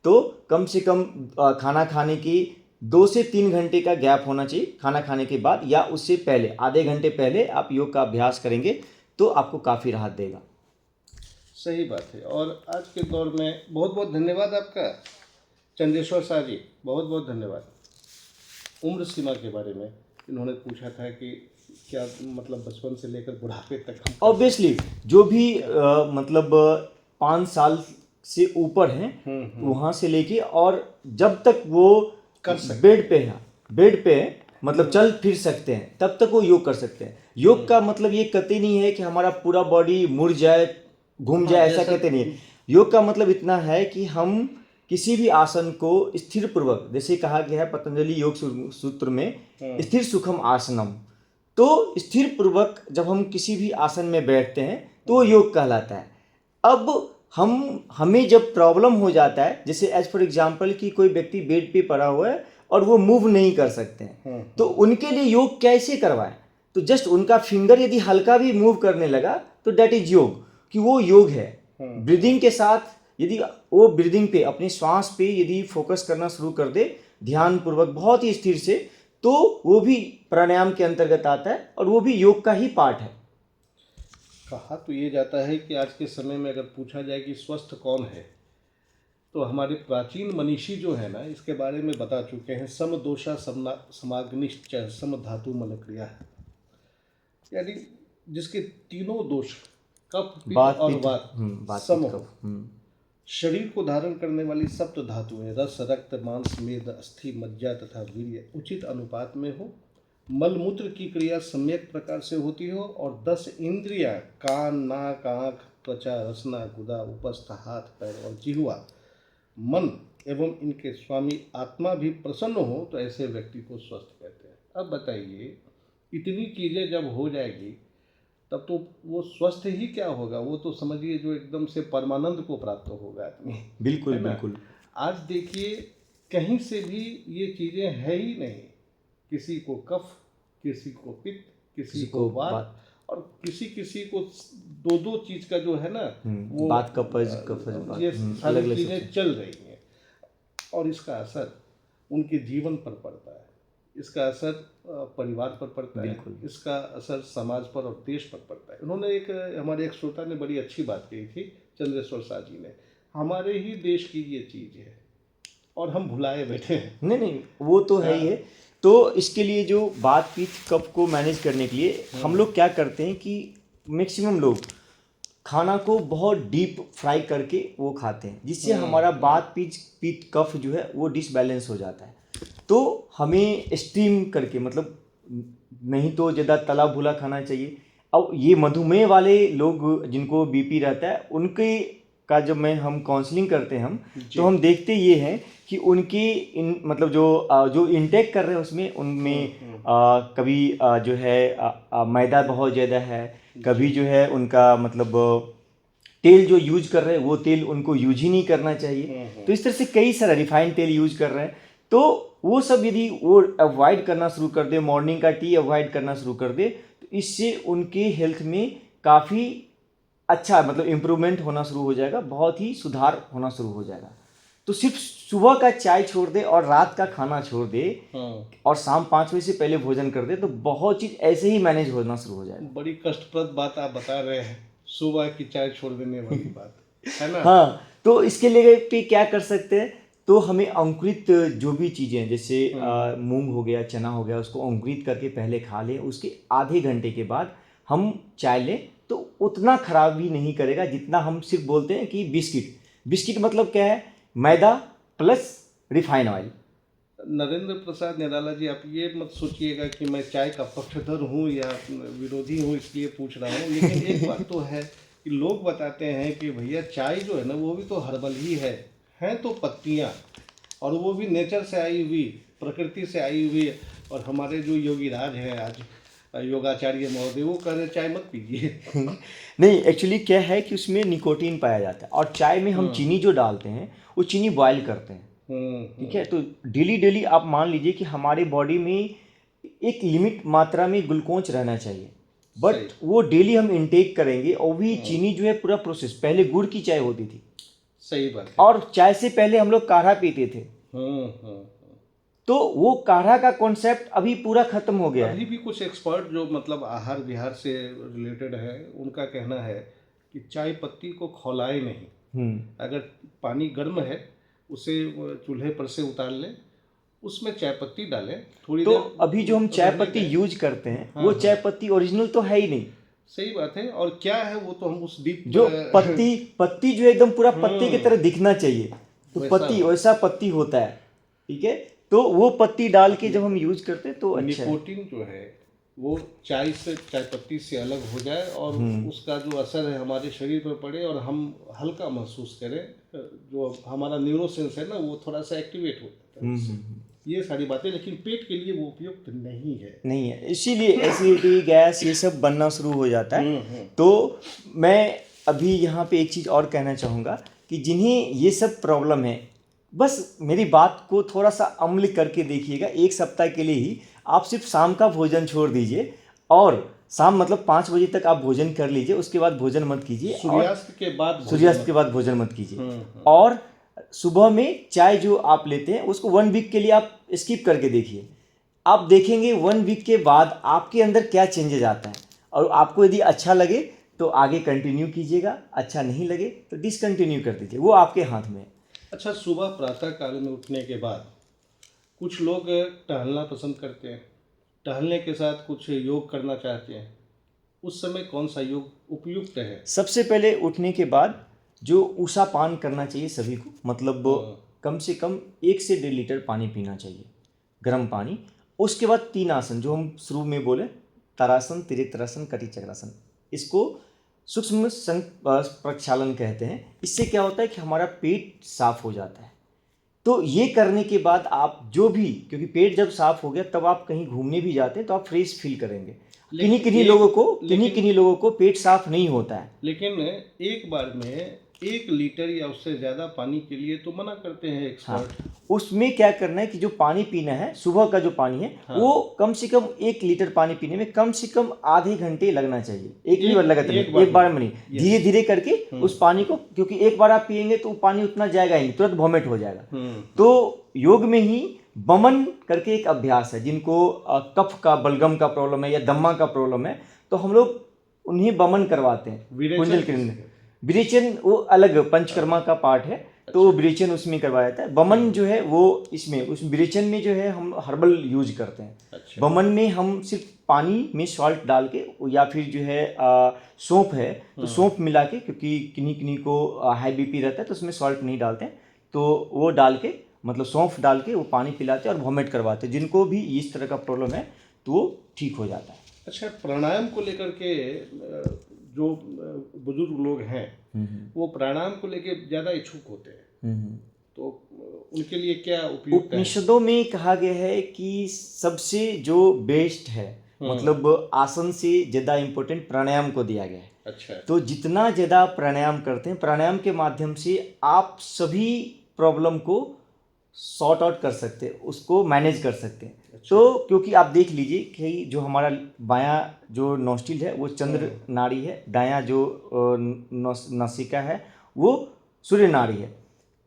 तो कम से कम खाना खाने की 2 से 3 घंटे का गैप होना चाहिए। खाना खाने के बाद या उससे पहले, आधे घंटे पहले आप योग का अभ्यास करेंगे तो आपको काफ़ी राहत देगा। सही बात है। और आज के दौर में बहुत बहुत धन्यवाद आपका चंद्रेश्वर साहब जी, बहुत बहुत धन्यवाद। उम्र सीमा के बारे में इन्होंने पूछा था कि क्या मतलब बचपन से लेकर बुढ़ापे तक। ऑब्वियसली जो भी मतलब 5 साल से ऊपर हैं वहाँ से लेके, और जब तक वो बेड पे है, मतलब चल फिर सकते हैं, तब तक वो योग कर सकते हैं। योग का मतलब ये कहते नहीं है कि हमारा पूरा बॉडी मुड़ जाए, घूम जाए, ऐसा कहते नहीं है। योग का मतलब इतना है कि हम किसी भी आसन को स्थिर पूर्वक, जैसे कहा गया है पतंजलि योग सूत्र में, स्थिर सुखम आसनम, तो स्थिर पूर्वक जब हम किसी भी आसन में बैठते हैं तो योग कहलाता है। अब हमें जब प्रॉब्लम हो जाता है, जैसे एज फॉर एग्जाम्पल कि कोई व्यक्ति बेड पे पड़ा हुआ है और वो मूव नहीं कर सकते हैं, तो उनके लिए योग कैसे करवाएं? तो जस्ट उनका फिंगर यदि हल्का भी मूव करने लगा तो दैट इज योग, कि वो योग है। ब्रीदिंग के साथ यदि वो ब्रीदिंग पे, अपनी श्वास पे यदि फोकस करना शुरू कर दे ध्यान पूर्वक, बहुत ही स्थिर से, तो वो भी प्राणायाम के अंतर्गत आता है और वो भी योग का ही पार्ट है। कहा तो ये जाता है कि आज के समय में अगर पूछा जाए कि स्वस्थ कौन है, तो हमारे प्राचीन मनीषी जो है ना, इसके बारे में बता चुके हैं। सम दोषा समाग्निश्च सम धातु मलक्रिया, यानी जिसके तीनों दोष, कफ, पित्त और वात सम हो। शरीर को धारण करने वाली सप्त धातुएं रस, रक्त, मांस, मेद, अस्थि, मज्जा तथा वीर्य उचित अनुपात में हो, मलमूत्र की क्रिया सम्यक प्रकार से होती हो, और 10 इंद्रियां कान, नाक, आँख, त्वचा, रसना, गुदा, उपस्थ, हाथ, पैर और जिह्वा, मन एवं इनके स्वामी आत्मा भी प्रसन्न हो, तो ऐसे व्यक्ति को स्वस्थ कहते हैं। अब बताइए, इतनी चीज़ें जब हो जाएगी तब तो वो स्वस्थ ही क्या होगा, वो तो समझिए जो एकदम से परमानंद को प्राप्त होगा आदमी। बिल्कुल बिल्कुल। आज देखिए कहीं से भी ये चीज़ें है ही नहीं। किसी को कफ, किसी को पित्त, किसी को वात, और किसी को 2-2 चीज़ का जो है ना, वो बात कफज, ये सारी चीज़ें चल रही हैं, और इसका असर उनके जीवन पर पड़ता है, इसका असर परिवार पर पड़ता है, इसका असर समाज पर और देश पर पड़ता है। उन्होंने हमारे एक श्रोता ने बड़ी अच्छी बात कही थी, चंद्रेश्वर शाह जी ने, हमारे ही देश की ये चीज़ है और हम भुलाए बैठे हैं। नहीं, वो तो है ही है। तो इसके लिए जो वात पित्त कफ को मैनेज करने के लिए हम लोग क्या करते हैं कि मैक्सिमम लोग खाना को बहुत डीप फ्राई करके वो खाते हैं, जिससे हमारा वात पित्त कफ जो है वो डिसबैलेंस हो जाता है। तो हमें स्टीम करके, मतलब नहीं तो ज़्यादा तला भुना खाना चाहिए। अब ये मधुमेह वाले लोग जिनको बीपी रहता है उनके का जब हम काउंसलिंग करते हैं तो हम देखते ये हैं कि उनके मतलब जो इंटेक कर रहे हैं उसमें उनमें कभी जो है मैदा बहुत ज़्यादा है, कभी जो है उनका मतलब तेल जो यूज कर रहे हैं वो तेल उनको यूज ही नहीं करना चाहिए। तो इस तरह से कई सारा रिफाइंड तेल यूज कर रहे हैं। तो वो सब यदि वो अवॉइड करना शुरू कर दे, मॉर्निंग का टी अवॉइड करना शुरू कर दे, तो इससे उनके हेल्थ में काफ़ी अच्छा मतलब इम्प्रूवमेंट होना शुरू हो जाएगा, बहुत ही सुधार होना शुरू हो जाएगा। तो सिर्फ सुबह का चाय छोड़ दे और रात का खाना छोड़ दे और शाम 5 बजे से पहले भोजन कर दे, तो बहुत चीज़ ऐसे ही मैनेज होना शुरू हो जाएगा। बड़ी कष्टप्रद बात आप बता रहे हैं, सुबह की चाय छोड़ देने वाली बात है ना। हाँ, तो इसके लिए पे क्या कर सकते हैं, तो हमें अंकुरित जो भी चीज़ें जैसे मूंग हो गया, चना हो गया, उसको अंकुरित करके पहले खा लें, उसके आधे घंटे के बाद हम चाय लें तो उतना खराब भी नहीं करेगा जितना हम सिर्फ बोलते हैं कि बिस्किट मतलब क्या है, मैदा प्लस रिफाइन ऑयल। नरेंद्र प्रसाद निराला जी, आप ये मत सोचिएगा कि मैं चाय का पक्षधर हूँ या विरोधी हूँ इसलिए पूछ रहा हूँ, लेकिन एक बात तो है कि लोग बताते हैं कि भैया चाय जो है ना वो भी तो हर्बल ही है तो पत्तियाँ, और वो भी नेचर से आई हुई, प्रकृति से आई हुई। और हमारे जो योगीराज हैं आज योगाचार्य महोदय, वो कह रहे चाय मत पीजिए। नहीं, एक्चुअली क्या है कि उसमें निकोटीन पाया जाता है, और चाय में हम चीनी जो डालते हैं वो चीनी बॉयल करते हैं, ठीक है। तो डेली आप मान लीजिए कि हमारे बॉडी में एक लिमिट मात्रा में ग्लूकोज रहना चाहिए, बट वो डेली हम इनटेक करेंगे। और भी चीनी जो है पूरा प्रोसेस, पहले गुड़ की चाय होती थी, सही बात है, और चाय से पहले हम लोग काढ़ा पीते थे। तो वो काढ़ा का कॉन्सेप्ट अभी पूरा खत्म हो गया है। अभी भी कुछ एक्सपर्ट जो मतलब आहार विहार से रिलेटेड है, उनका कहना है कि चाय पत्ती को खौलाए नहीं, अगर पानी गर्म है उसे चूल्हे पर से उतार लें, उसमें चाय पत्ती डालें थोड़ी तो देर। अभी जो हम चाय पत्ती यूज करते हैं वो चाय पत्ती ओरिजिनल तो है ही नहीं। सही बात है। और क्या है वो तो हम उस डीप जो पत्ती जो एकदम पूरा पत्ते की तरह दिखना चाहिए, तो पत्ती वैसा पत्ती होता है, ठीक है। तो वो पत्ती डाल के जब हम यूज करते हैं तो अच्छा निकोटीन जो है वो चाय पत्ती से अलग हो जाए और उसका जो असर है हमारे शरीर पर पड़े और हम हल्का महसूस करें, जो हमारा न्यूरोसेंस है ना वो थोड़ा सा एक्टिवेट हो जाता है। ये सारी बातें, लेकिन पेट के लिए वो उपयुक्त नहीं है, इसीलिए एसिडिटी, गैस ये सब बनना शुरू हो जाता है। तो मैं अभी यहाँ पे एक चीज़ और कहना चाहूँगा कि जिन्हें ये सब प्रॉब्लम है, बस मेरी बात को थोड़ा सा अमल करके देखिएगा। 1 सप्ताह के लिए ही आप सिर्फ शाम का भोजन छोड़ दीजिए, और शाम मतलब 5 बजे तक आप भोजन कर लीजिए, उसके बाद भोजन मत कीजिए। सूर्यास्त के बाद भोजन मत कीजिए। और सुबह में चाय जो आप लेते हैं उसको 1 वीक के लिए आप स्किप करके देखिए। आप देखेंगे 1 वीक के बाद आपके अंदर क्या चेंजेज आता है, और आपको यदि अच्छा लगे तो आगे कंटिन्यू कीजिएगा, अच्छा नहीं लगे तो डिसकंटिन्यू कर दीजिए, वो आपके हाथ में है। अच्छा, सुबह प्रातः काल में उठने के बाद कुछ लोग टहलना पसंद करते हैं, टहलने के साथ कुछ योग करना चाहते हैं, उस समय कौन सा योग उपयुक्त है? सबसे पहले उठने के बाद जो ऊषा पान करना चाहिए सभी को, मतलब कम से कम 1 से 1.5 लीटर पानी पीना चाहिए, गर्म पानी। उसके बाद 3 आसन जो हम शुरू में बोले, तारासन, त्रिनेत्रासन, कटी चक्रासन, इसको सूक्ष्म प्रक्षालन कहते हैं। इससे क्या होता है कि हमारा पेट साफ हो जाता है। तो ये करने के बाद आप जो भी, क्योंकि पेट जब साफ हो गया तब आप कहीं घूमने भी जाते हैं तो आप फ्रेश फील करेंगे। किन्हीं लोगों को पेट साफ नहीं होता है, लेकिन एक बार में 1 लीटर या उससे ज़्यादा पानी के लिए तो मना करते हैं एक्सपर्ट। हाँ, उसमें क्या करना है कि जो पानी पीना है, सुबह का जो पानी है, वो कम से कम 1 लीटर पानी पीने में कम से कम आधे घंटे लगना चाहिए। एक बार में नहीं, धीरे धीरे करके उस पानी को, क्योंकि एक बार आप पियेंगे तो पानी उतना जाएगा ही नहीं, तुरंत वॉमिट हो जाएगा। तो योग में ही बमन करके एक अभ्यास है, जिनको कफ का, बलगम का प्रॉब्लम है या दम्मा का प्रॉब्लम है, तो हम लोग उन्हें बमन करवाते हैं। कुंजल किरण, विरेचन वो अलग पंचकर्मा का पार्ट है, तो विरेचन उसमें करवाया जाता है। बमन जो है वो इसमें उस विरेचन में जो है हम हर्बल यूज करते हैं। अच्छा। बमन में हम सिर्फ पानी में सॉल्ट डाल के या फिर जो है सौंफ है तो सौंफ मिला के, क्योंकि किन्हीं किन्हीं को हाई बीपी रहता है तो उसमें सॉल्ट नहीं डालते हैं, तो वो डाल के मतलब सौंफ डाल के वो पानी पिलाते हैं और वॉमिट करवाते हैं। जिनको भी इस तरह का प्रॉब्लम है तो वो ठीक हो जाता है। अच्छा, प्राणायाम को लेकर के जो बुजुर्ग लोग हैं वो प्राणायाम को लेके ज़्यादा इच्छुक होते हैं, तो उनके लिए क्या उपयुक्त है? उपनिषदों में कहा गया है कि सबसे जो बेस्ट है, मतलब आसन से ज़्यादा इम्पोर्टेंट प्राणायाम को दिया गया है। अच्छा। तो जितना ज़्यादा प्राणायाम करते हैं, प्राणायाम के माध्यम से आप सभी प्रॉब्लम को सॉर्ट आउट कर सकते हैं, उसको मैनेज कर सकते हैं। तो क्योंकि आप देख लीजिए कि जो हमारा बायां जो नोस्टिल है वो चंद्र नाड़ी है, दायां जो नासिका है वो सूर्य नाड़ी है।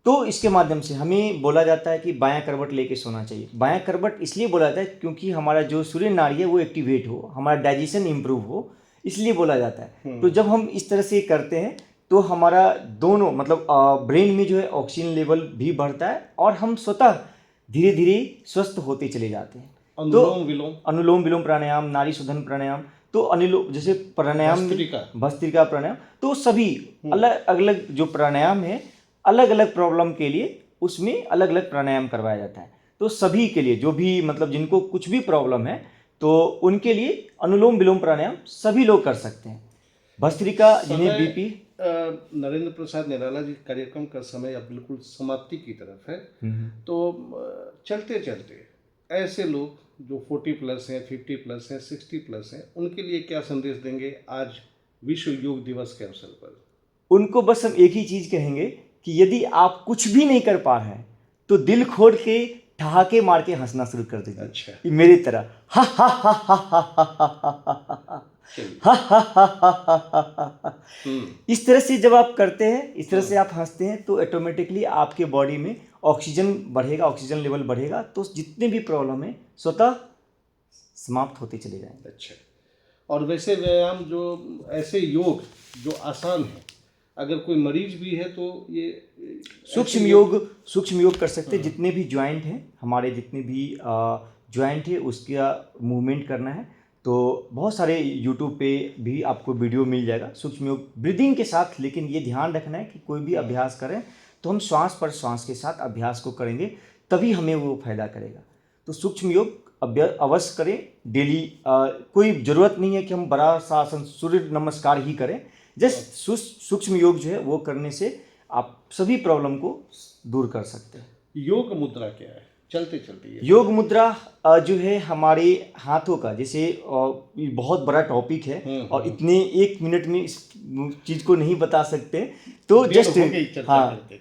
तो इसके माध्यम से हमें बोला जाता है कि बायां करवट लेके सोना चाहिए। बायां करवट इसलिए बोला जाता है क्योंकि हमारा जो सूर्य नाड़ी है वो एक्टिवेट हो, हमारा डाइजेशन इम्प्रूव हो, इसलिए बोला जाता है। तो जब हम इस तरह से करते हैं तो हमारा दोनों मतलब ब्रेन में जो है ऑक्सीजन लेवल भी बढ़ता है और हम स्वतः धीरे धीरे स्वस्थ होते चले जाते हैं। अनुलोम विलोम प्राणायाम, नाड़ी शोधन प्राणायाम, तो जैसे प्राणायाम भस्त्रिका प्राणायाम, तो सभी अलग अलग जो प्राणायाम है अलग अलग प्रॉब्लम के लिए उसमें अलग अलग प्राणायाम करवाया जाता है। तो सभी के लिए जो भी मतलब जिनको कुछ भी प्रॉब्लम है तो उनके लिए अनुलोम विलोम प्राणायाम सभी लोग कर सकते हैं। भस्त्रिका जिन्हें बीपी। नरेंद्र प्रसाद निराला जी, कार्यक्रम का समय अब बिल्कुल समाप्ति की तरफ है, तो चलते चलते ऐसे लोग जो 40+ हैं, 50+ हैं, 60+ हैं, उनके लिए क्या संदेश देंगे आज विश्व योग दिवस के अवसर पर? उनको बस हम एक ही चीज़ कहेंगे कि यदि आप कुछ भी नहीं कर पा रहे हैं तो दिल खोल के ठहाके मार के हंसना शुरू कर दीजिए। अच्छा। मेरी तरह हा हा हा हा हा हा हा इस तरह से जब आप करते हैं, इस तरह से आप हंसते हैं तो ऑटोमेटिकली आपके बॉडी में ऑक्सीजन बढ़ेगा, ऑक्सीजन लेवल बढ़ेगा, तो जितने भी प्रॉब्लम है स्वतः समाप्त होते चले जाएंगे। अच्छा। और वैसे व्यायाम जो ऐसे योग जो आसान है, अगर कोई मरीज भी है तो ये सूक्ष्म योग कर सकते हैं। जितने भी ज्वाइंट हैं हमारे, जितने भी ज्वाइंट है उसका मूवमेंट करना है तो बहुत सारे यूट्यूब पे भी आपको वीडियो मिल जाएगा सूक्ष्म योग ब्रीदिंग के साथ। लेकिन ये ध्यान रखना है कि कोई भी अभ्यास करें तो हम श्वास पर श्वास के साथ अभ्यास को करेंगे, तभी हमें वो फायदा करेगा। तो सूक्ष्म योग अवश्य करें डेली। कोई ज़रूरत नहीं है कि हम बड़ा सा आसन सूर्य नमस्कार ही करें। जस्ट सूक्ष्म योग जो है वो करने से आप सभी प्रॉब्लम को दूर कर सकते हैं। योग मुद्रा क्या है? चलते चलते योग मुद्रा जो है हमारे हाथों का, जैसे ये बहुत बड़ा टॉपिक है और इतने 1 मिनट में इस चीज़ को नहीं बता सकते, तो जस्ट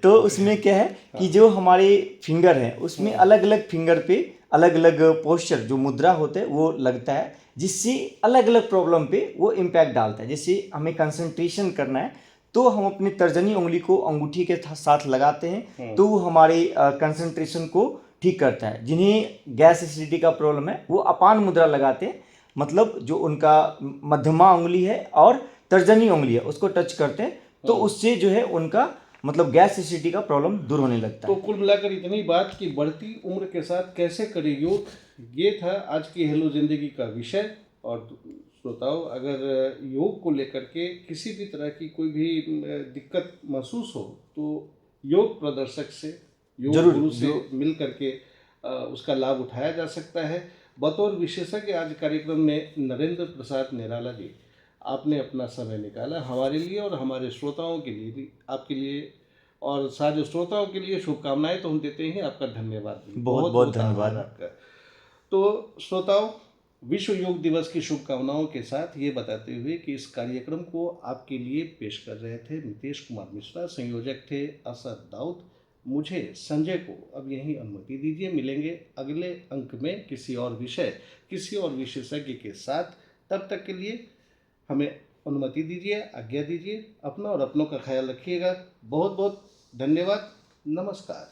तो उसमें क्या है कि जो हमारे फिंगर हैं उसमें अलग अलग फिंगर पे अलग अलग पोस्चर जो मुद्रा होते हैं वो लगता है, जिससे अलग अलग प्रॉब्लम पे वो इम्पैक्ट डालता है। जैसे हमें कंसंट्रेशन करना है तो हम अपनी तर्जनी उंगली को अंगूठी के साथ लगाते हैं तो वो हमारे कंसंट्रेशन को ठीक करता है। जिन्हें गैस एसिडिटी का प्रॉब्लम है वो अपान मुद्रा लगाते हैं, मतलब जो उनका मध्यमा उंगली है और तर्जनी उंगली है उसको टच करते हैं तो उससे जो है उनका मतलब गैस एसिडिटी का प्रॉब्लम दूर होने लगता है। तो कुल मिलाकर इतनी बात कि बढ़ती उम्र के साथ कैसे करें योग, ये था आज की हेलो जिंदगी का विषय। और श्रोताओं, अगर योग को लेकर के किसी भी तरह की कोई भी दिक्कत महसूस हो तो योग प्रदर्शक से, योग गुरु से मिल करके उसका लाभ उठाया जा सकता है। बतौर विशेषज्ञ आज कार्यक्रम में नरेंद्र प्रसाद निराला जी, आपने अपना समय निकाला हमारे लिए और हमारे श्रोताओं के लिए भी। आपके लिए और सारे श्रोताओं के लिए शुभकामनाएं तो हम देते हैं। आपका धन्यवाद, बहुत बहुत धन्यवाद आपका। तो श्रोताओं, विश्व योग दिवस की शुभकामनाओं के साथ ये बताते हुए कि इस कार्यक्रम को आपके लिए पेश कर रहे थे नितेश कुमार मिश्रा, संयोजक थे असद दाऊद। मुझे संजय को अब यहीं अनुमति दीजिए। मिलेंगे अगले अंक में किसी और विषय, किसी और विशेषज्ञ के साथ। तब तक के लिए हमें अनुमति दीजिए, आज्ञा दीजिए। अपना और अपनों का ख्याल रखिएगा। बहुत बहुत धन्यवाद। नमस्कार।